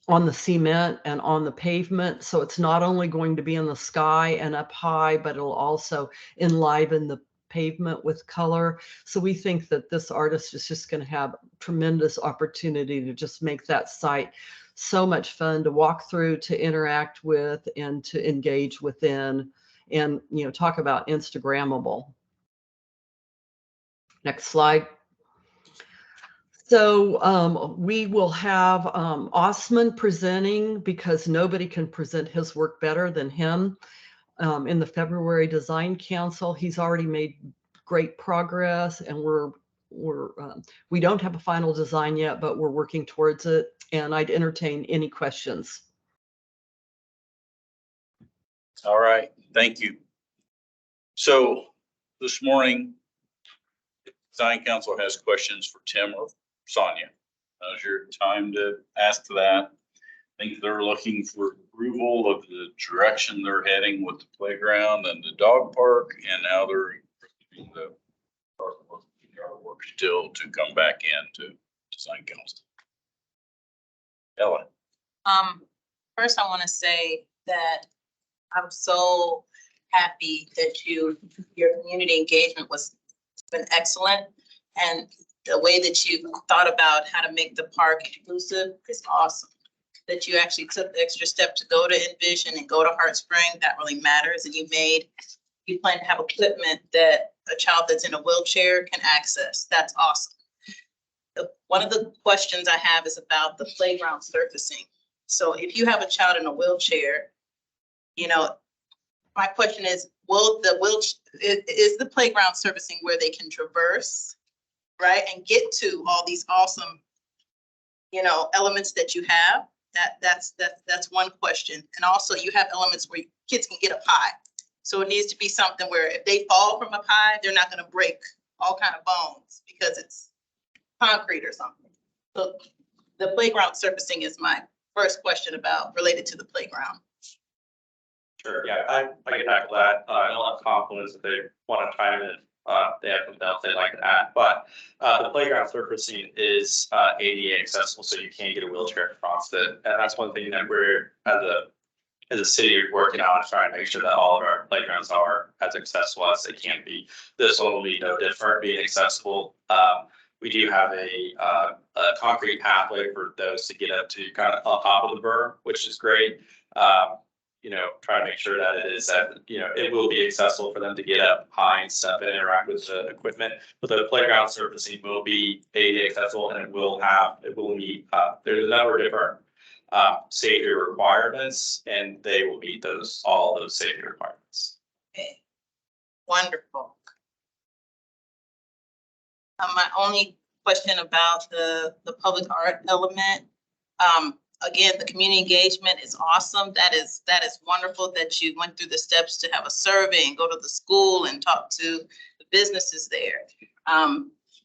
on the cement and on the pavement. So it's not only going to be in the sky and up high, but it'll also enliven the pavement with color. So we think that this artist is just going to have tremendous opportunity to just make that site so much fun to walk through, to interact with, and to engage within, and, you know, talk about Instagrammable. Next slide. So we will have Osman presenting, because nobody can present his work better than him, in the February Design Council. He's already made great progress, and we don't have a final design yet, but we're working towards it. And I'd entertain any questions. All right, thank you. So this morning, the Design Council has questions for Tim or Sonia. Now's your time to ask that. I think they're looking for approval of the direction they're heading with the playground and the dog park, and now they're approving the artwork still to come back into Design Council. Ellen. First I want to say that I'm so happy that your community engagement was been excellent, and the way that you thought about how to make the park inclusive is awesome. That you actually took the extra step to go to Envision and go to Heart Spring, that really matters. And you plan to have equipment that a child that's in a wheelchair can access. That's awesome. One of the questions I have is about the playground surfacing. So if you have a child in a wheelchair, you know, my question is, is the playground surfacing where they can traverse, right, and get to all these awesome, you know, elements that you have? That's one question. And also you have elements where kids can get up high. So it needs to be something where if they fall from up high, they're not going to break all kind of bones because it's concrete or something. So the playground surfacing is my first question related to the playground. Sure, yeah, I can tackle that. I'll have confidence if they want to chime in. They have something else they'd like to add, but the playground surfacing is ADA accessible, so you can't get a wheelchair across it. And that's one thing that we're, as a city, working on, trying to make sure that all of our playgrounds are as accessible as they can be. This one will be no different, being accessible. We do have a concrete pathway for those to get up to kind of on top of the berm, which is great. You know, try to make sure that it is that, you know, it will be accessible for them to get up high and stuff and interact with the equipment. But the playground surfacing will be ADA accessible, and it will meet, there's a number of different safety requirements, and they will meet all those safety requirements. Okay. Wonderful. My only question about the public art element, again, the community engagement is awesome. That is wonderful that you went through the steps to have a survey and go to the school and talk to the businesses there.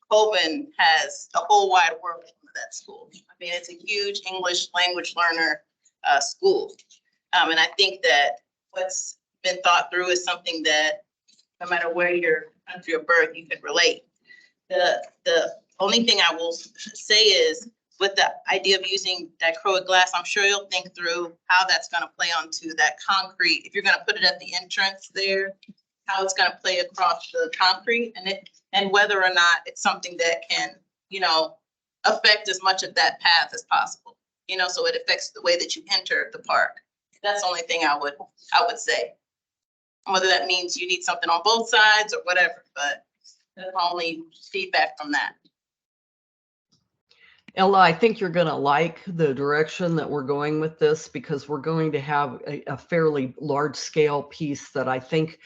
Colvin has a whole wide world of that school. I mean, it's a huge English language learner school. And I think that what's been thought through is something that no matter where your country of birth, you can relate. The only thing I will say is, with the idea of using dichroic glass, I'm sure you'll think through how that's going to play onto that concrete. If you're going to put it at the entrance there, how it's going to play across the concrete, and whether or not it's something that can, you know, affect as much of that path as possible. You know, so it affects the way that you enter the park. That's the only thing I would say. Whether that means you need something on both sides or whatever, but that's only feedback from that. Ella, I think you're going to like the direction that we're going with this because we're going to have a fairly large scale piece that I think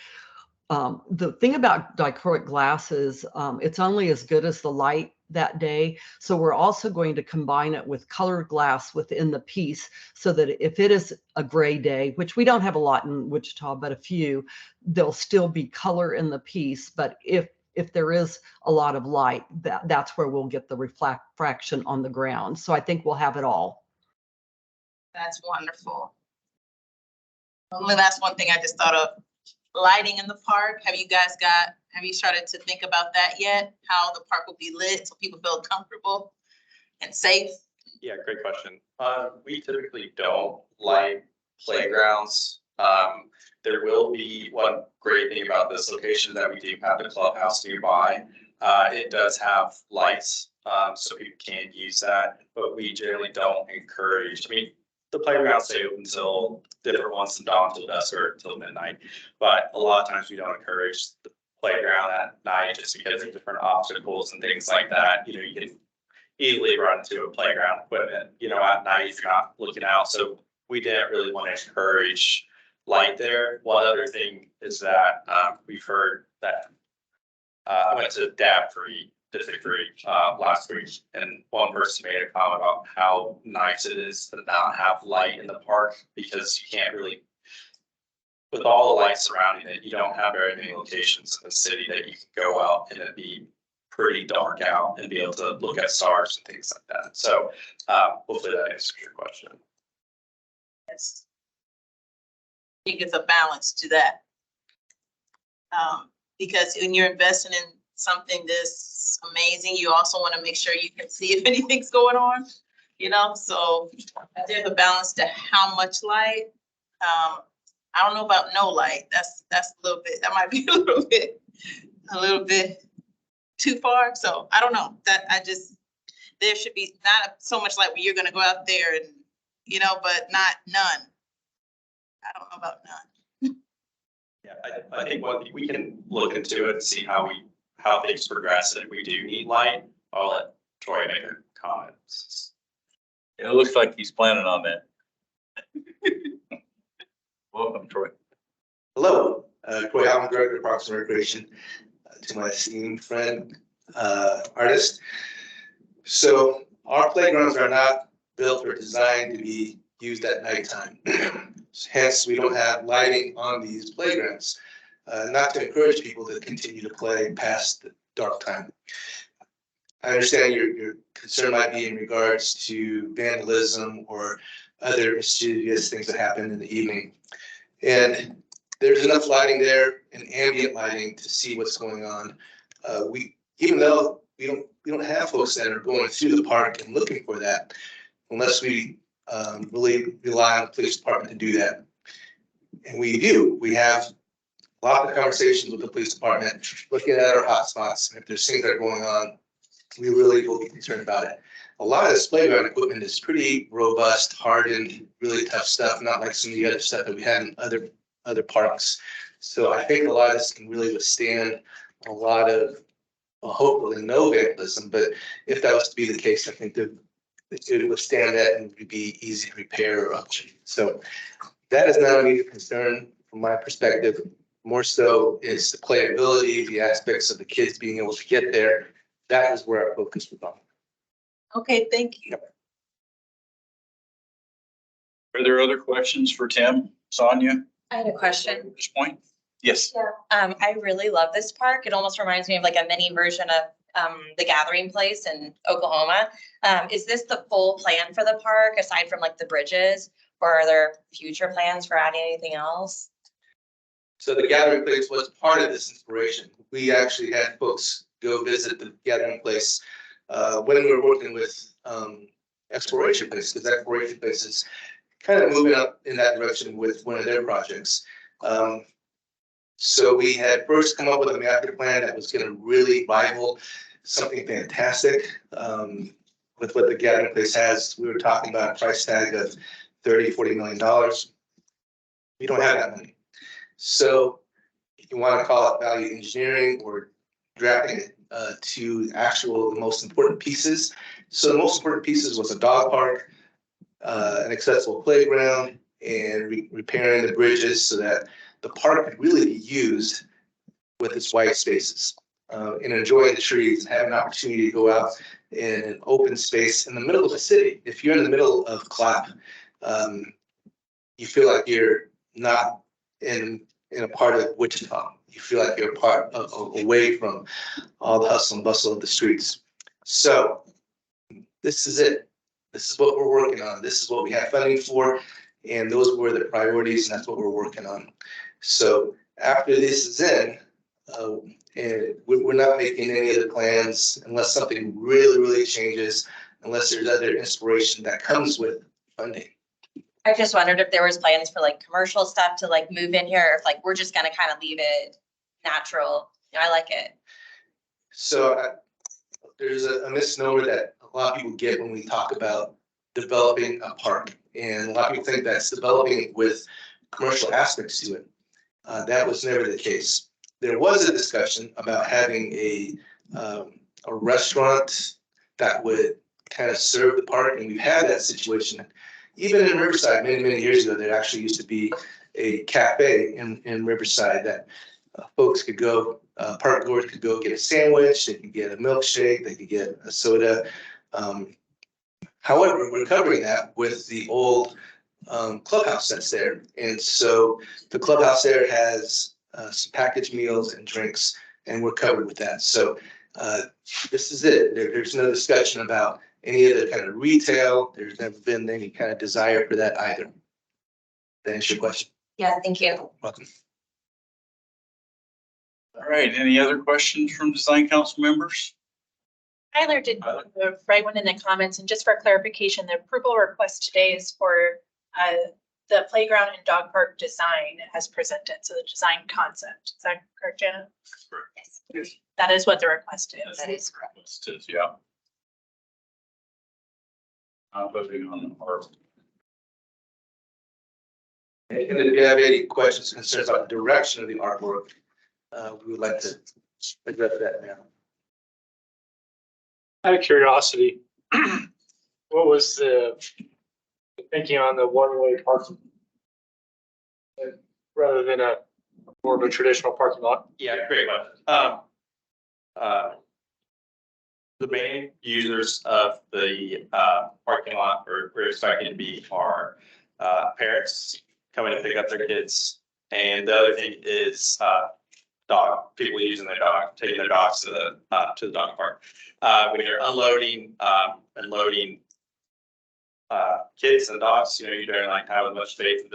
the thing about dichroic glass is it's only as good as the light that day. So we're also going to combine it with colored glass within the piece so that if it is a gray day, which we don't have a lot in Wichita, but a few, there'll still be color in the piece. But if there is a lot of light, that's where we'll get the refraction on the ground. So I think we'll have it all. That's wonderful. Only last one thing I just thought of, lighting in the park. Have you started to think about that yet? How the park will be lit so people feel comfortable and safe? Yeah, great question. We typically don't light playgrounds. There will be one great thing about this location that we do have the clubhouse nearby. It does have lights, so people can use that, but we generally don't encourage. I mean, the playgrounds stay open until different ones from dawn till dusk or until midnight, but a lot of times we don't encourage the playground at night just because of different obstacles and things like that. You know, you can easily run into a playground equipment, you know, at night if you're not looking out. So we didn't really want to encourage light there. One other thing is that we've heard that I went to DAB District 3 last week, and one person made a comment about how nice it is to not have light in the park because you can't really, with all the lights surrounding it, you don't have very many locations in the city that you can go out and it'd be pretty dark out and be able to look at stars and things like that. So hopefully that answers your question. Yes. I think it's a balance to that. Because when you're investing in something this amazing, you also want to make sure you can see if anything's going on, you know? So there's a balance to how much light. I don't know about no light. That's a little bit, that might be a little bit too far. So I don't know there should be not so much light where you're going to go out there and, you know, but not none. I don't know about none. Yeah, I think we can look into it and see how things progress. If we do need light, I'll let Troy make a comment. It looks like he's planning on that. Welcome, Troy. Hello, Troy Allen, Director of Parks and Recreation, to my esteemed friend, artist. So our playgrounds are not built or designed to be used at nighttime. Hence, we don't have lighting on these playgrounds, not to encourage people to continue to play past the dark time. I understand your concern might be in regards to vandalism or other mischievous things that happen in the evening. And there's enough lighting there and ambient lighting to see what's going on. Even though we don't have folks that are going through the park and looking for that, unless we really rely on the police department to do that. And we do. We have lots of conversations with the police department, looking at our hotspots. If there's things that are going on, we really will be concerned about it. A lot of this playground equipment is pretty robust, hardened, really tough stuff, not like some of the other stuff that we had in other parks. So I think a lot of this can really withstand a lot of, well, hopefully no vandalism, but if that was to be the case, I think that it would withstand that and would be easy to repair or upgrade. So that is not a major concern from my perspective. More so is the playability, the aspects of the kids being able to get there. That is where our focus was on. Okay, thank you. Are there other questions for Tim, Sonia, I had a question. at this point? Yes. I really love this park. It almost reminds me of like a mini version of the Gathering Place in Oklahoma. Is this the full plan for the park aside from like the bridges, or are there future plans for adding anything else? So the Gathering Place was part of this inspiration. We actually had folks go visit the Gathering Place when we were working with Exploration Place, because Exploration Place is kind of moving up in that direction with one of their projects. So we had first come up with a master plan that was going to really rival something fantastic with what the Gathering Place has. We were talking about a price tag of $30–40 million. We don't have that money. So if you want to call it value engineering or drafting it to the most important pieces, So the most important pieces was a dog park, an accessible playground, and repairing the bridges so that the park could really be used with its white spaces, and enjoying the trees and having an opportunity to go out in an open space in the middle of the city. If you're in the middle of Clap, you feel like you're not in a part of Wichita. You feel like you're part of away from all the hustle and bustle of the streets. So this is it. This is what we're working on. This is what we have funding for. And those were the priorities, and that's what we're working on. So after this is in, and we're not making any other plans unless something really, really changes, unless there's other inspiration that comes with funding. I just wondered if there was plans for like commercial stuff to like move in here, or if like we're just gonna kind of leave it natural. You know, I like it. So there's a misnomer that a lot of people get when we talk about developing a park. And a lot of people think that's developing with commercial aspects to it. That was never the case. There was a discussion about having a restaurant that would kind of serve the park, and we've had that situation. Even in Riverside, many, many years ago, there actually used to be a cafe in Riverside that folks could go, park goers could go get a sandwich, they could get a milkshake, they could get a soda. However, we're covering that with the old clubhouse that's there. And so the clubhouse there has some packaged meals and drinks, and we're covered with that. So this is it. There's no discussion about any other kind of retail. There's never been any kind of desire for that either. That answer your question? Yeah, thank you. Welcome. All right, any other questions from design council members? Tyler did the right one in the comments, and just for clarification, the approval request today is for the playground and dog park design as presented, so the design concept. Is that correct, Janet? Yes. That is what the request is. That is correct. It is, yeah. Voting on the part. And if you have any questions, concerns about the direction of the artwork, we would like to address that now. Out of curiosity, what was the thinking on the one-way parking rather than a more of a traditional parking lot? Yeah, great question. The main users of the parking lot we're expecting to be our parents coming to pick up their kids. And the other thing is people using their dog, taking their dogs to the dog park. When you're unloading and loading kids and dogs, you know, you're trying to like have as much space and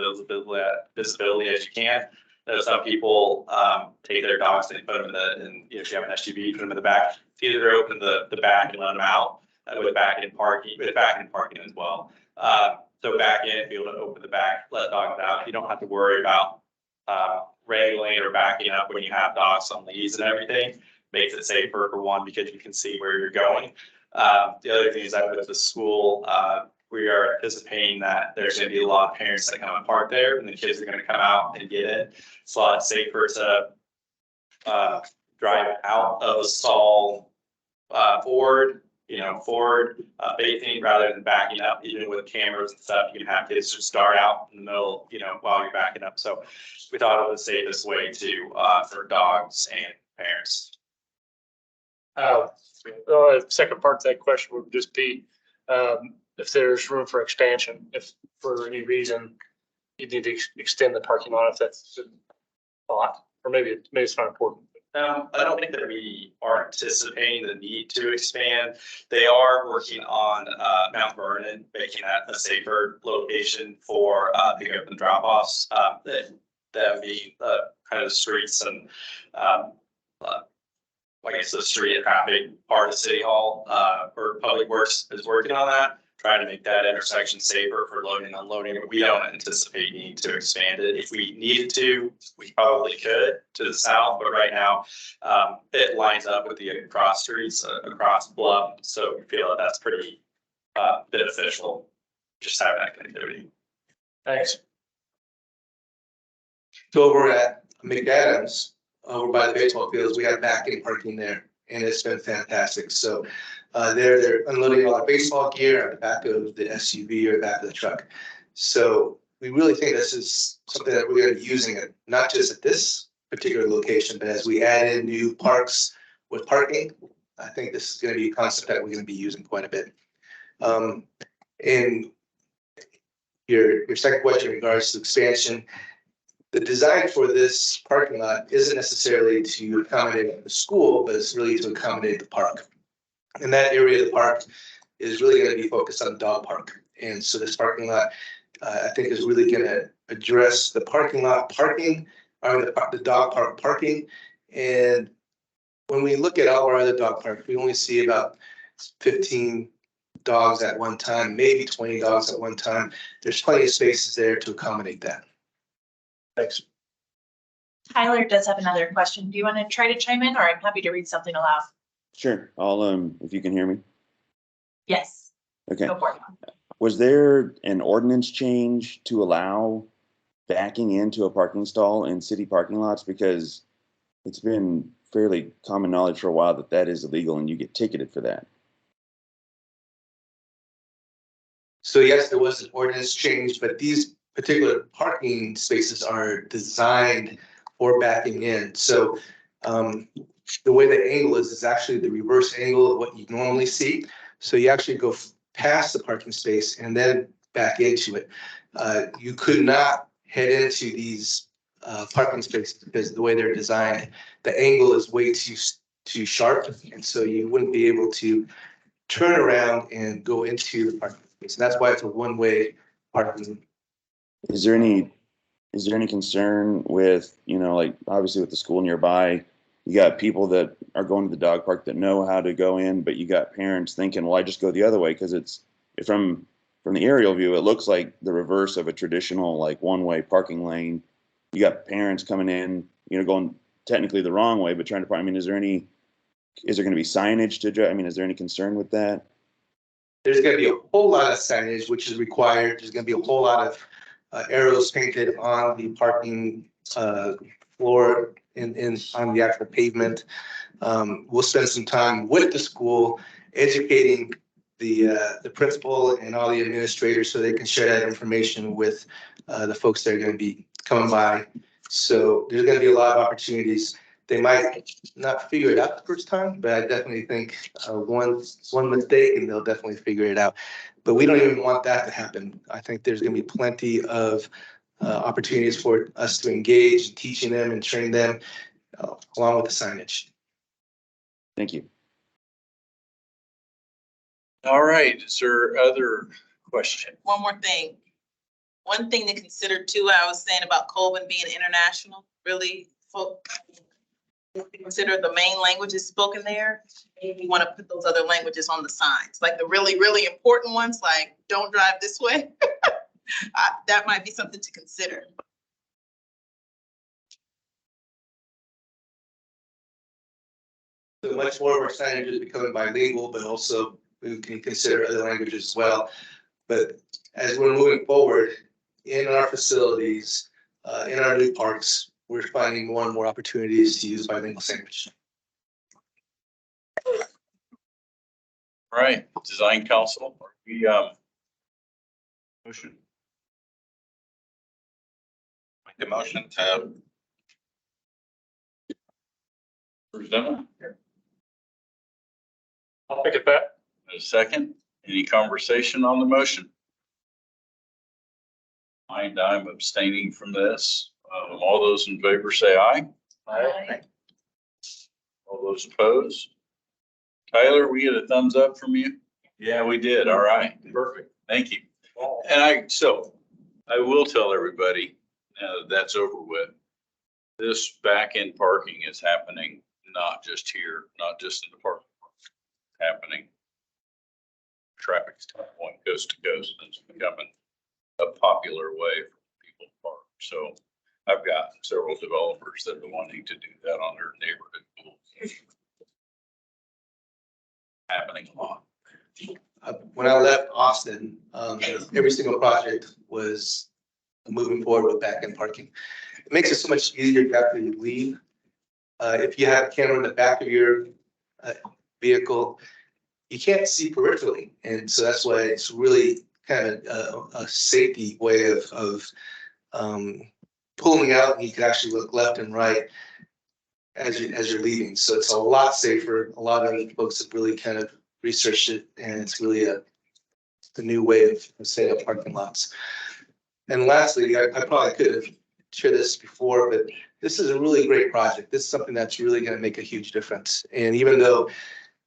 visibility as you can. There's some people take their dogs and put them in if you have an SUV, put them in the back. It's either open the back and let them out with back in parking as well. So back in, be able to open the back, let dogs out. You don't have to worry about wrangling or backing up when you have dogs on leads and everything. Makes it safer for one, because you can see where you're going. The other thing is that with the school, we are anticipating that there's going to be a lot of parents that come and park there, and the kids are going to come out and get in. It's a lot safer to drive out of a stall forward facing rather than backing up. Even with cameras and stuff, you can have kids just start out in the middle, while you're backing up. So we thought it was the safest way to for dogs and parents. The second part to that question would just be if there's room for expansion, if for any reason you need to extend the parking lot, if that's a thought, or maybe it's not important. I don't think that we are anticipating the need to expand. They are working on Mount Vernon, making that a safer location for pickup and drop offs. That being kind of the streets and I guess the street and traffic part of City Hall, or Public Works is working on that, trying to make that intersection safer for loading and unloading. But we don't anticipate needing to expand it. If we needed to, we probably could to the south, but right now it lines up with the cross streets across Bluff. So we feel that that's pretty beneficial, just having that connectivity. Thanks. So over at McAdams, over by the baseball fields, we have back-in parking there, and it's been fantastic. So They're unloading all their baseball gear on the back of the SUV or the back of the truck. So we really think this is something that we're going to be using it, not just at this particular location, but as we add in new parks with parking, I think this is going to be a concept that we're going to be using quite a bit. In your second question in regards to expansion, the design for this parking lot isn't necessarily to accommodate the school, but it's really to accommodate the park. And that area of the park is really going to be focused on the dog park. And so this parking lot, I think, is really going to address the parking lot parking, or the dog park parking. And when we look at all our other dog parks, we only see about 15 dogs at one time, maybe 20 dogs at one time. There's plenty of spaces there to accommodate that. Thanks. Tyler does have another question. Do you want to try to chime in, or I'm happy to read something aloud? Sure. I'll, if you can hear me. Yes. Okay. Go for it. Was there an ordinance change to allow backing into a parking stall in city parking lots? Because it's been fairly common knowledge for a while that that is illegal and you get ticketed for that. So yes, there was an ordinance change, but these particular parking spaces are designed for backing in. So the way the angle is actually the reverse angle of what you normally see. So you actually go past the parking space and then back into it. You could not head into these parking spaces because the way they're designed, the angle is way too sharp, and so you wouldn't be able to turn around and go into the parking space. And that's why it's a one-way parking. Is there any concern with, you know, like obviously with the school nearby, you got people that are going to the dog park that know how to go in, but you got parents thinking, well, I just go the other way because it's from the aerial view, it looks like the reverse of a traditional like one-way parking lane. You got parents coming in, you know, going technically the wrong way, but trying to park. I mean, is there going to be signage to, I mean, is there any concern with that? There's going to be a whole lot of signage, which is required. There's going to be a whole lot of arrows painted on the parking floor on the actual pavement. We'll spend some time with the school educating the principal and all the administrators so they can share that information with the folks that are going to be coming by. So there's going to be a lot of opportunities. They might not figure it out the first time, but I definitely think one mistake and they'll definitely figure it out. But we don't even want that to happen. I think there's going to be plenty of opportunities for us to engage, teaching them and training them along with the signage. Thank you. All right, is there other question? One more thing. One thing to consider too, I was saying about Colvin being international, really consider the main languages spoken there. Maybe you want to put those other languages on the signs, like the really, really important ones, like don't drive this way. That might be something to consider. So much more of our signage is becoming bilingual, but also we can consider other languages as well. But as we're moving forward in our facilities, in our new parks, we're finding more and more opportunities to use bilingual signage. All right, design council, we motion. Make the motion to Present. I'll pick it back. A second, any conversation on the motion? I'm abstaining from this. All those in favor say aye. Aye. All those opposed? Tyler, we get a thumbs up from you? Yeah, we did. All right. Perfect. Thank you. And I will tell everybody, now that that's over with, this back-end parking is happening, not just here, not just in the park. It's happening. Traffic standpoint, coast to coast, and it's becoming a popular way for people to park. So I've got several developers that are wanting to do that on their neighborhood pools. Happening a lot. When I left Austin, every single project was moving forward with back-end parking. It makes it so much easier after you leave. If you have a camera in the back of your vehicle, you can't see peripherally. And so that's why it's really kind of a safety way of pulling out, and you can actually look left and right as you're leaving. So it's a lot safer. A lot of folks have really kind of researched it, and it's really a new way of setting up parking lots. And lastly, I probably could have shared this before, but this is a really great project. This is something that's really going to make a huge difference. And even though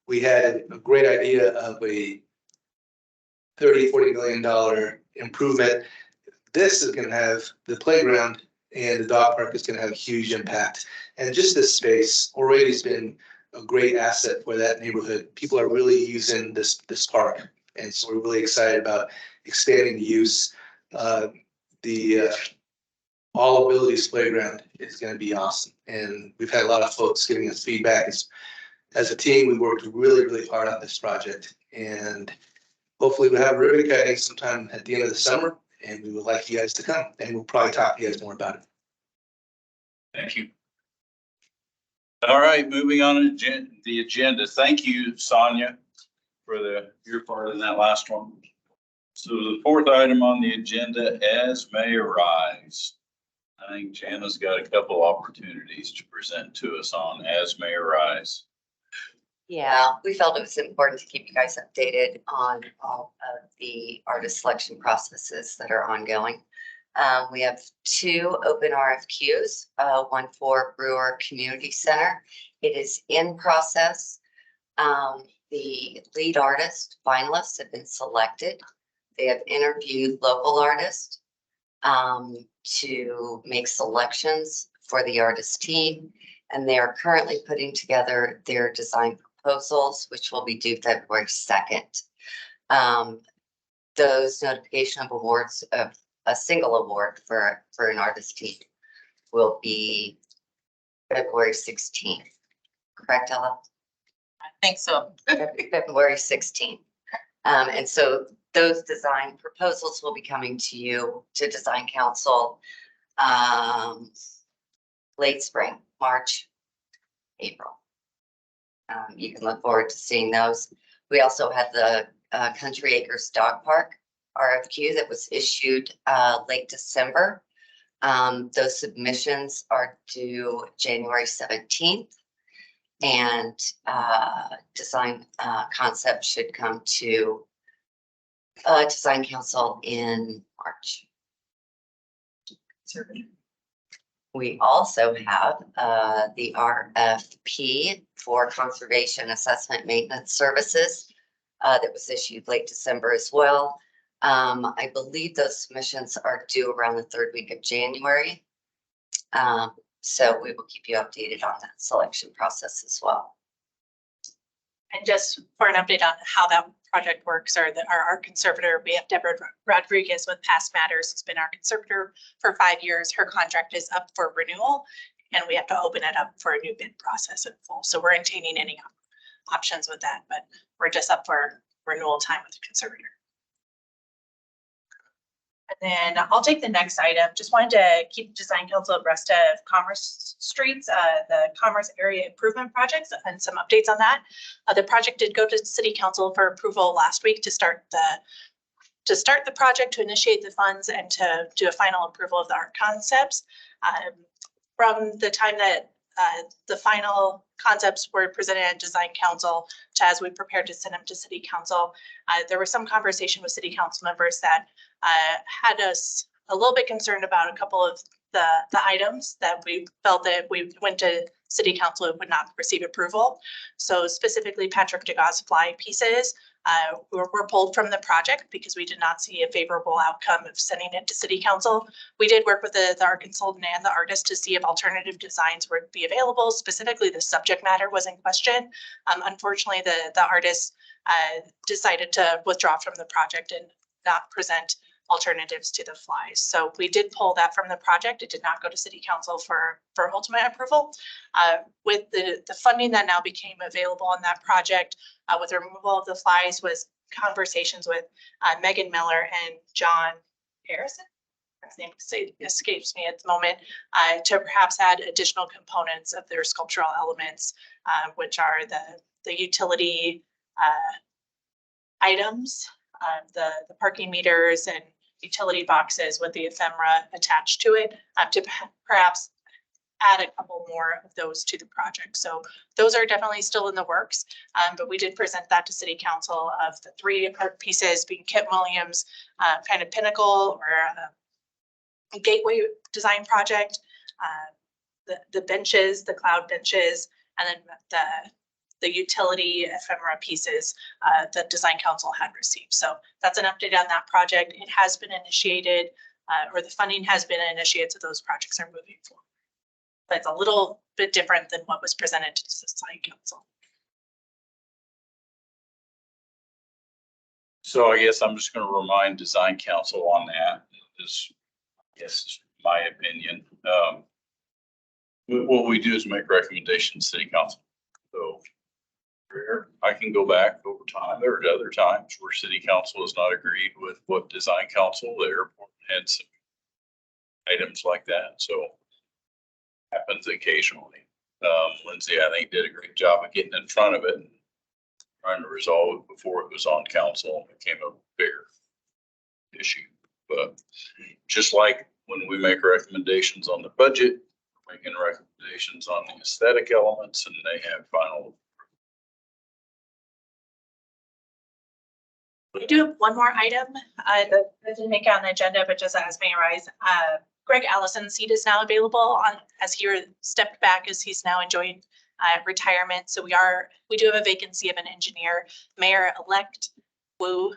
we had a great idea of a $30–40 million improvement, this is going to have the playground and the dog park is going to have a huge impact. And just this space already has been a great asset for that neighborhood. People are really using this park. And so we're really excited about expanding the use. The All Abilities Playground is going to be awesome. And we've had a lot of folks giving us feedback. As a team, we worked really, really hard on this project. And hopefully we'll have ribbon cutting sometime at the end of the summer. And we would like you guys to come. And we'll probably talk to you guys more about it. Thank you. All right, moving on to the agenda. Thank you, Sonia, for your part in that last one. So the fourth item on the agenda, as may arise. I think Jana's got a couple opportunities to present to us on as may arise. Yeah, we felt it was important to keep you guys updated on all of the artist selection processes that are ongoing. We have 2 open RFQs, one for Brewer Community Center. It is in process. The lead artist finalists have been selected. They have interviewed local artists to make selections for the artist team, and they are currently putting together their design proposals, which will be due February 2nd. Those notification of awards of a single award for an artist team will be February 16th. Correct, Ella? I think so. February 16th. And so those design proposals will be coming to you to Design Council late spring, March, April. You can look forward to seeing those. We also had the Country Acres Dog Park RFQ that was issued late December. Those submissions are due January 17th. And design concept should come to Design Council in March. We also have the RFP for Conservation Assessment Maintenance Services that was issued late December as well. I believe those submissions are due around the 3rd week of January. So we will keep you updated on that selection process as well. And just for an update on how that project works, our art conservator, we have Deborah Rodriguez with Past Matters, who's been our conservator for 5 years. Her contract is up for renewal, and we have to open it up for a new bid process in full. So we're entertaining any options with that, but we're just up for renewal time with the conservator. And then I'll take the next item. Just wanted to keep Design Council abreast of Commerce Streets, the Commerce Area Improvement Projects, and some updates on that. The project did go to City Council for approval last week to start the project, to initiate the funds, and to do a final approval of the art concepts. From the time that the final concepts were presented at Design Council to as we prepared to send them to City Council, there was some conversation with City Council members that had us a little bit concerned about a couple of the items that we felt that we went to City Council and would not receive approval. So specifically Patrick Degas fly pieces were pulled from the project because we did not see a favorable outcome of sending it to City Council. We did work with the art consultant and the artist to see if alternative designs would be available. Specifically, the subject matter was in question. Unfortunately, the artist decided to withdraw from the project and not present alternatives to the flies. So we did pull that from the project. It did not go to City Council for ultimate approval. With the funding that now became available on that project, with the removal of the flies, was conversations with Megan Miller and John Harrison. His name escapes me at the moment, to perhaps add additional components of their sculptural elements, which are the utility items, the parking meters and utility boxes with the ephemera attached to it, to perhaps add a couple more of those to the project. So those are definitely still in the works, but we did present that to City Council of the 3 art pieces being Kit Williams, kind of pinnacle or a gateway design project, the benches, the cloud benches, and then the utility ephemera pieces that Design Council had received. So that's an update on that project. It has been initiated, or the funding has been initiated, so those projects are moving forward. But it's a little bit different than what was presented to the Design Council. So I guess I'm just going to remind Design Council on that. This, yes, my opinion. What we do is make recommendations to City Council. So I can go back over time. There are other times where City Council has not agreed with what Design Council, the airport had some items like that. So happens occasionally. Lindsay, I think, did a great job of getting in front of it and trying to resolve it before it was on council and became a bigger issue. But just like when we make recommendations on the budget, we're making recommendations on the aesthetic elements, and they have final. We do have one more item that didn't make it on the agenda, but just as may arise. Greg Allison's seat is now available as he stepped back as he's now enjoying retirement. So we do have a vacancy of an engineer. Mayor-elect Wu,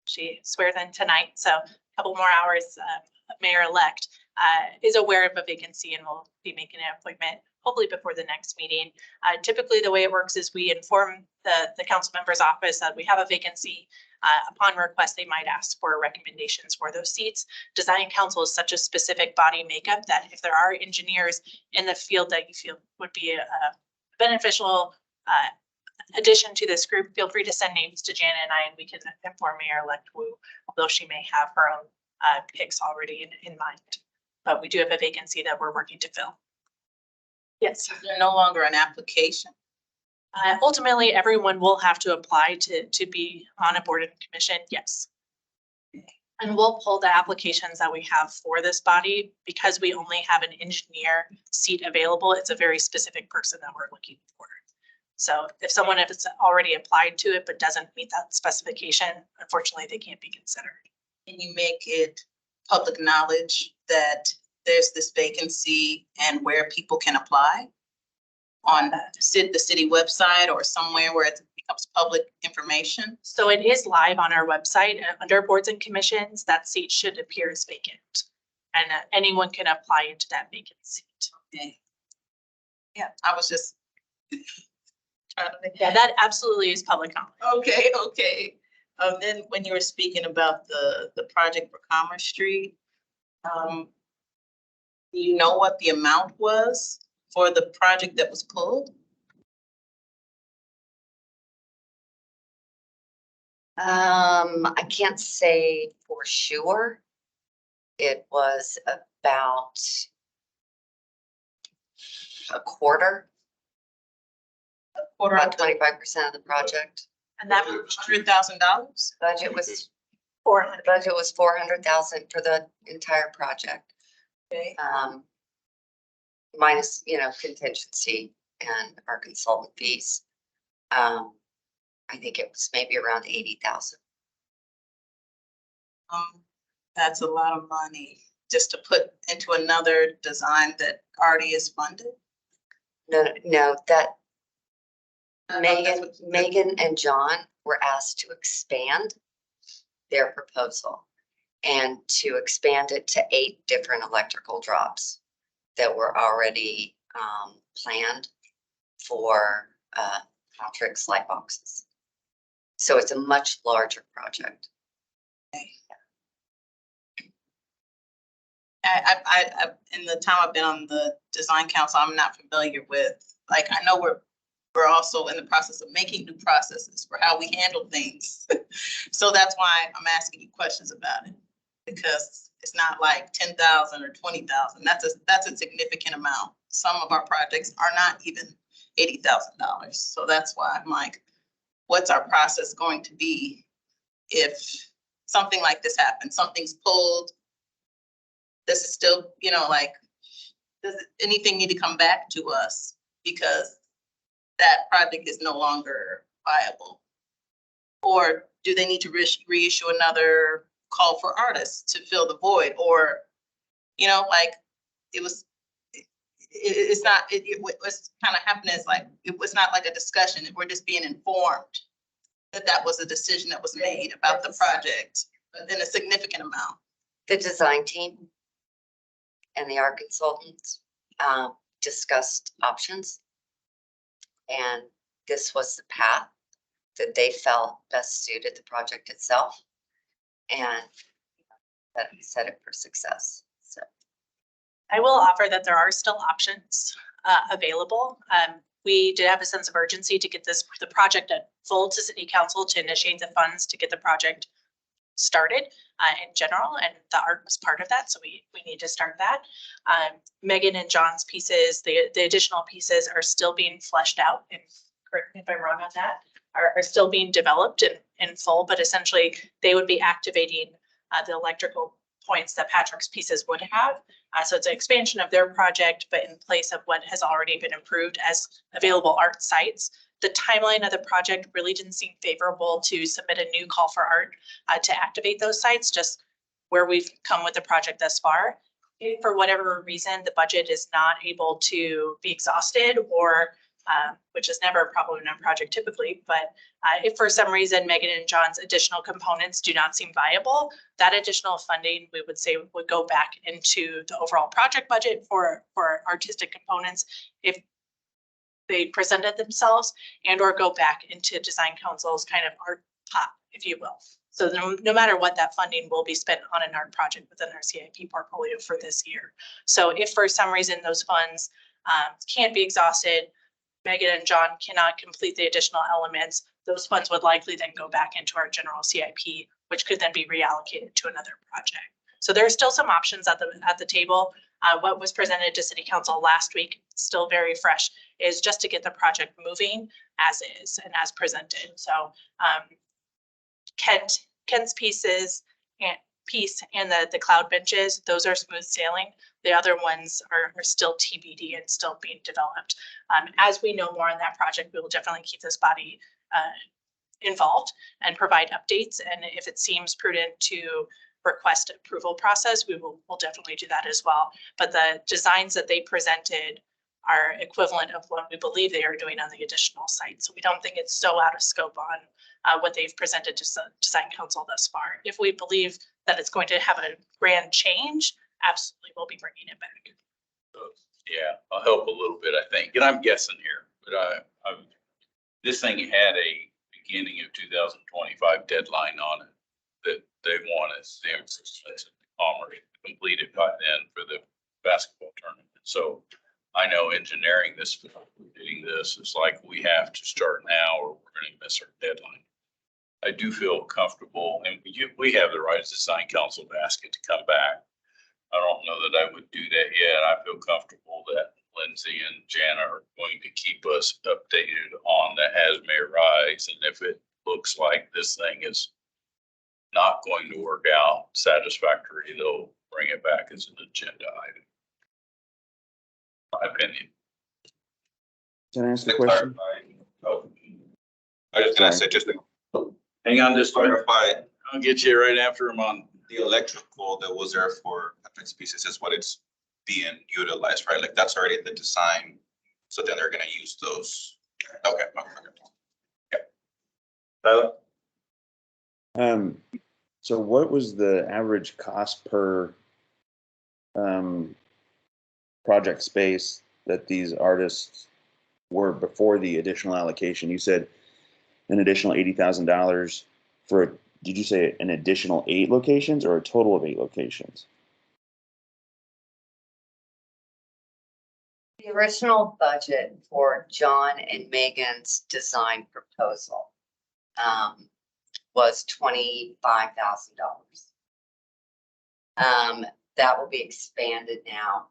she swears in tonight, so a couple more hours. Mayor-elect is aware of a vacancy and will be making an appointment hopefully before the next meeting. Typically, the way it works is we inform the council member's office that we have a vacancy. Upon request, they might ask for recommendations for those seats. Design Council is such a specific body makeup that if there are engineers in the field that you feel would be a beneficial addition to this group, feel free to send names to Janet and I, and we can inform Mayor-elect Wu, although she may have her own picks already in mind. But we do have a vacancy that we're working to fill. Yes. They're no longer an application. Ultimately, everyone will have to apply to be on a board and commission, yes. And we'll pull the applications that we have for this body because we only have an engineer seat available. It's a very specific person that we're looking for. So if someone has already applied to it but doesn't meet that specification, unfortunately, they can't be considered. Can you make it public knowledge that there's this vacancy and where people can apply? On the city website or somewhere where it becomes public information? So it is live on our website under boards and commissions. That seat should appear as vacant, and anyone can apply into that vacant seat. Okay. Yeah, I was just trying to. Yeah, that absolutely is public knowledge. Okay, okay. Then when you were speaking about the project for Commerce Street, do you know what the amount was for the project that was pulled? I can't say for sure. It was about a quarter. About 25% of the project. And that was $100,000. Budget was 400. Budget was 400,000 for the entire project. Okay. Minus, contingency and our consultant fees. I think it was maybe around 80,000. That's a lot of money just to put into another design that already is funded. No, that Megan and John were asked to expand their proposal and to expand it to 8 different electrical drops that were already planned for Contrix light boxes. So it's a much larger project. I in the time I've been on the design council, I'm not familiar with, I know we're also in the process of making new processes for how we handle things. So that's why I'm asking you questions about it, because it's not like 10,000 or 20,000. That's a significant amount. Some of our projects are not even $80,000. So that's why I'm like, what's our process going to be if something like this happens, something's pulled. This is still, you know, like, does anything need to come back to us because that project is no longer viable? Or do they need to reissue another call for artists to fill the void? Or, you know, like, it's not, what's kind of happening is like, it was not like a discussion. We're just being informed that that was a decision that was made about the project in a significant amount. The design team and the art consultants discussed options. And this was the path that they felt best suited the project itself. And that set it for success. So I will offer that there are still options available. We did have a sense of urgency to get the project full to city council to initiate the funds to get the project started in general, and the art was part of that, so we need to start that. Megan and John's pieces, the additional pieces are still being fleshed out, and correct me if I'm wrong on that, are still being developed in full, but essentially they would be activating the electrical points that Patrick's pieces would have. So it's an expansion of their project, but in place of what has already been approved as available art sites. The timeline of the project really didn't seem favorable to submit a new call for art to activate those sites, just where we've come with the project thus far. If for whatever reason, the budget is not able to be exhausted, or which is never a problem in a project typically, but if for some reason Megan and John's additional components do not seem viable, that additional funding we would say would go back into the overall project budget for artistic components if they presented themselves, and or go back into design council's kind of art pot, if you will. So no matter what, that funding will be spent on an art project within our CIP portfolio for this year. So if for some reason those funds can't be exhausted, Megan and John cannot complete the additional elements, those funds would likely then go back into our general CIP, which could then be reallocated to another project. So there are still some options at the table. What was presented to City Council last week, still very fresh, is just to get the project moving as is and as presented. So Kent's piece and the cloud benches, those are smooth sailing. The other ones are still TBD and still being developed. As we know more on that project, we will definitely keep this body involved and provide updates. And if it seems prudent to request approval process, we'll definitely do that as well. But the designs that they presented are equivalent of what we believe they are doing on the additional site. So we don't think it's so out of scope on what they've presented to design council thus far. If we believe that it's going to have a grand change, absolutely we'll be bringing it back. Yeah, I'll help a little bit, I think. And I'm guessing here, but this thing had a beginning of 2025 deadline on it that they want us, the commerce completed by then for the basketball tournament. So I know engineering this, doing this is like we have to start now or we're going to miss our deadline. I do feel comfortable, and we have the right as design council to ask it to come back. I don't know that I would do that yet. I feel comfortable that Lindsay and Jana are going to keep us updated on the hazmat rise. And if it looks like this thing is not going to work out satisfactory, they'll bring it back as an agenda item. My opinion. Can I ask a question? Oh, I was gonna say, just to Hang on, just clarify, I'll get you right after I'm on. the electrical that was there for Patrick's pieces is what it's being utilized, right? Like that's already the design. So then they're gonna use those. Okay. Yep. Tyler? So what was the average cost per project space that these artists were before the additional allocation? You said an additional $80,000 for, did you say an additional 8 locations or a total of 8 locations? the original budget for John and Megan's design proposal was $25,000. That will be expanded now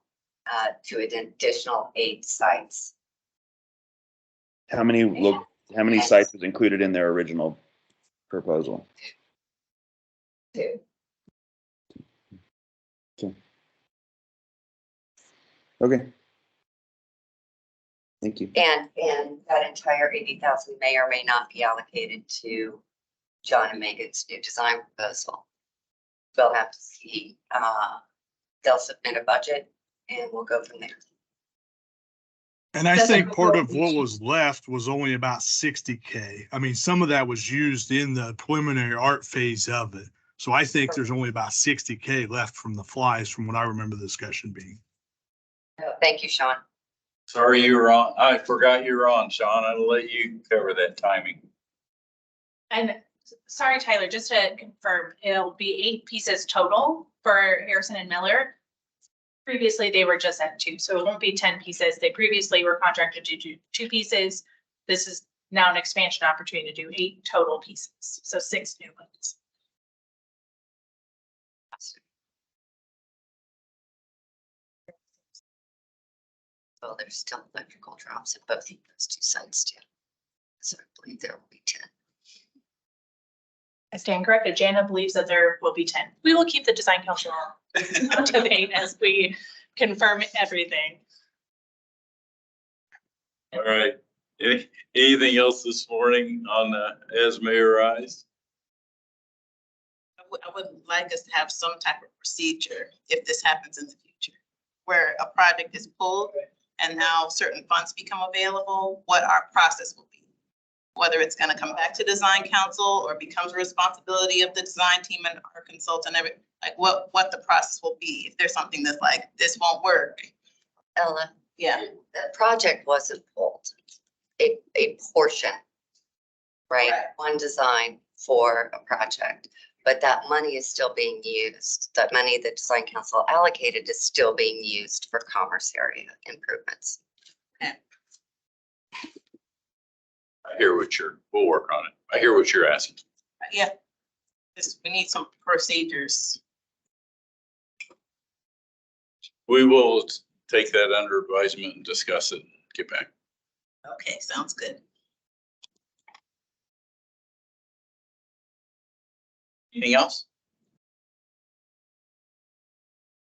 to an additional 8 sites. How many sites was included in their original proposal? Okay. Thank you. And that entire 80,000 may or may not be allocated to John and Megan's new design proposal. We'll have to see, they'll submit a budget and we'll go from there. And I Doesn't think part of go- what was left was only about 60K. I mean, some of that was used in the preliminary art phase of it. So I think there's only about 60K left from the flies from what I remember the discussion being. Thank you, Sean. Sorry you were on. I forgot you were on, Sean. I'll let you cover that timing. And sorry, Tyler, just to confirm, it'll be 8 pieces total for Harrison and Miller. Previously, they were just at 2, so it won't be 10 pieces. They previously were contracted to do 2 pieces. This is now an expansion opportunity to do 8 total pieces, so 6 new ones. Well, there's still electrical drops at both of those 2 sites too. So I believe there will be 10. I stand corrected. Jana believes that there will be 10. We will keep the design council up to date as we confirm everything. All right. Anything else this morning on as may arise? I would like us to have some type of procedure if this happens in the future, where a project is pulled and now certain funds become available, what our process will be. Whether it's gonna come back to design council or becomes a responsibility of the design team and our consultant, like what the process will be if there's something that's like, this won't work. Ella, Yeah, the project wasn't pulled. A portion, right? One design for a project, but that money is still being used. That money that design council allocated is still being used for commerce area improvements. I hear we'll work on it. I hear what you're asking. yeah. We need some procedures. We will take that under advisement and discuss it and get back. Okay, sounds good. Anything else?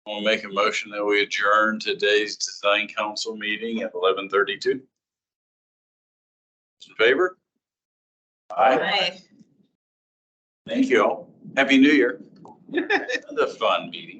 I'll make a motion that we adjourn today's design council meeting at 11:32. In favor? Aye. Bye. Thank you all. Happy New Year. The fun meeting.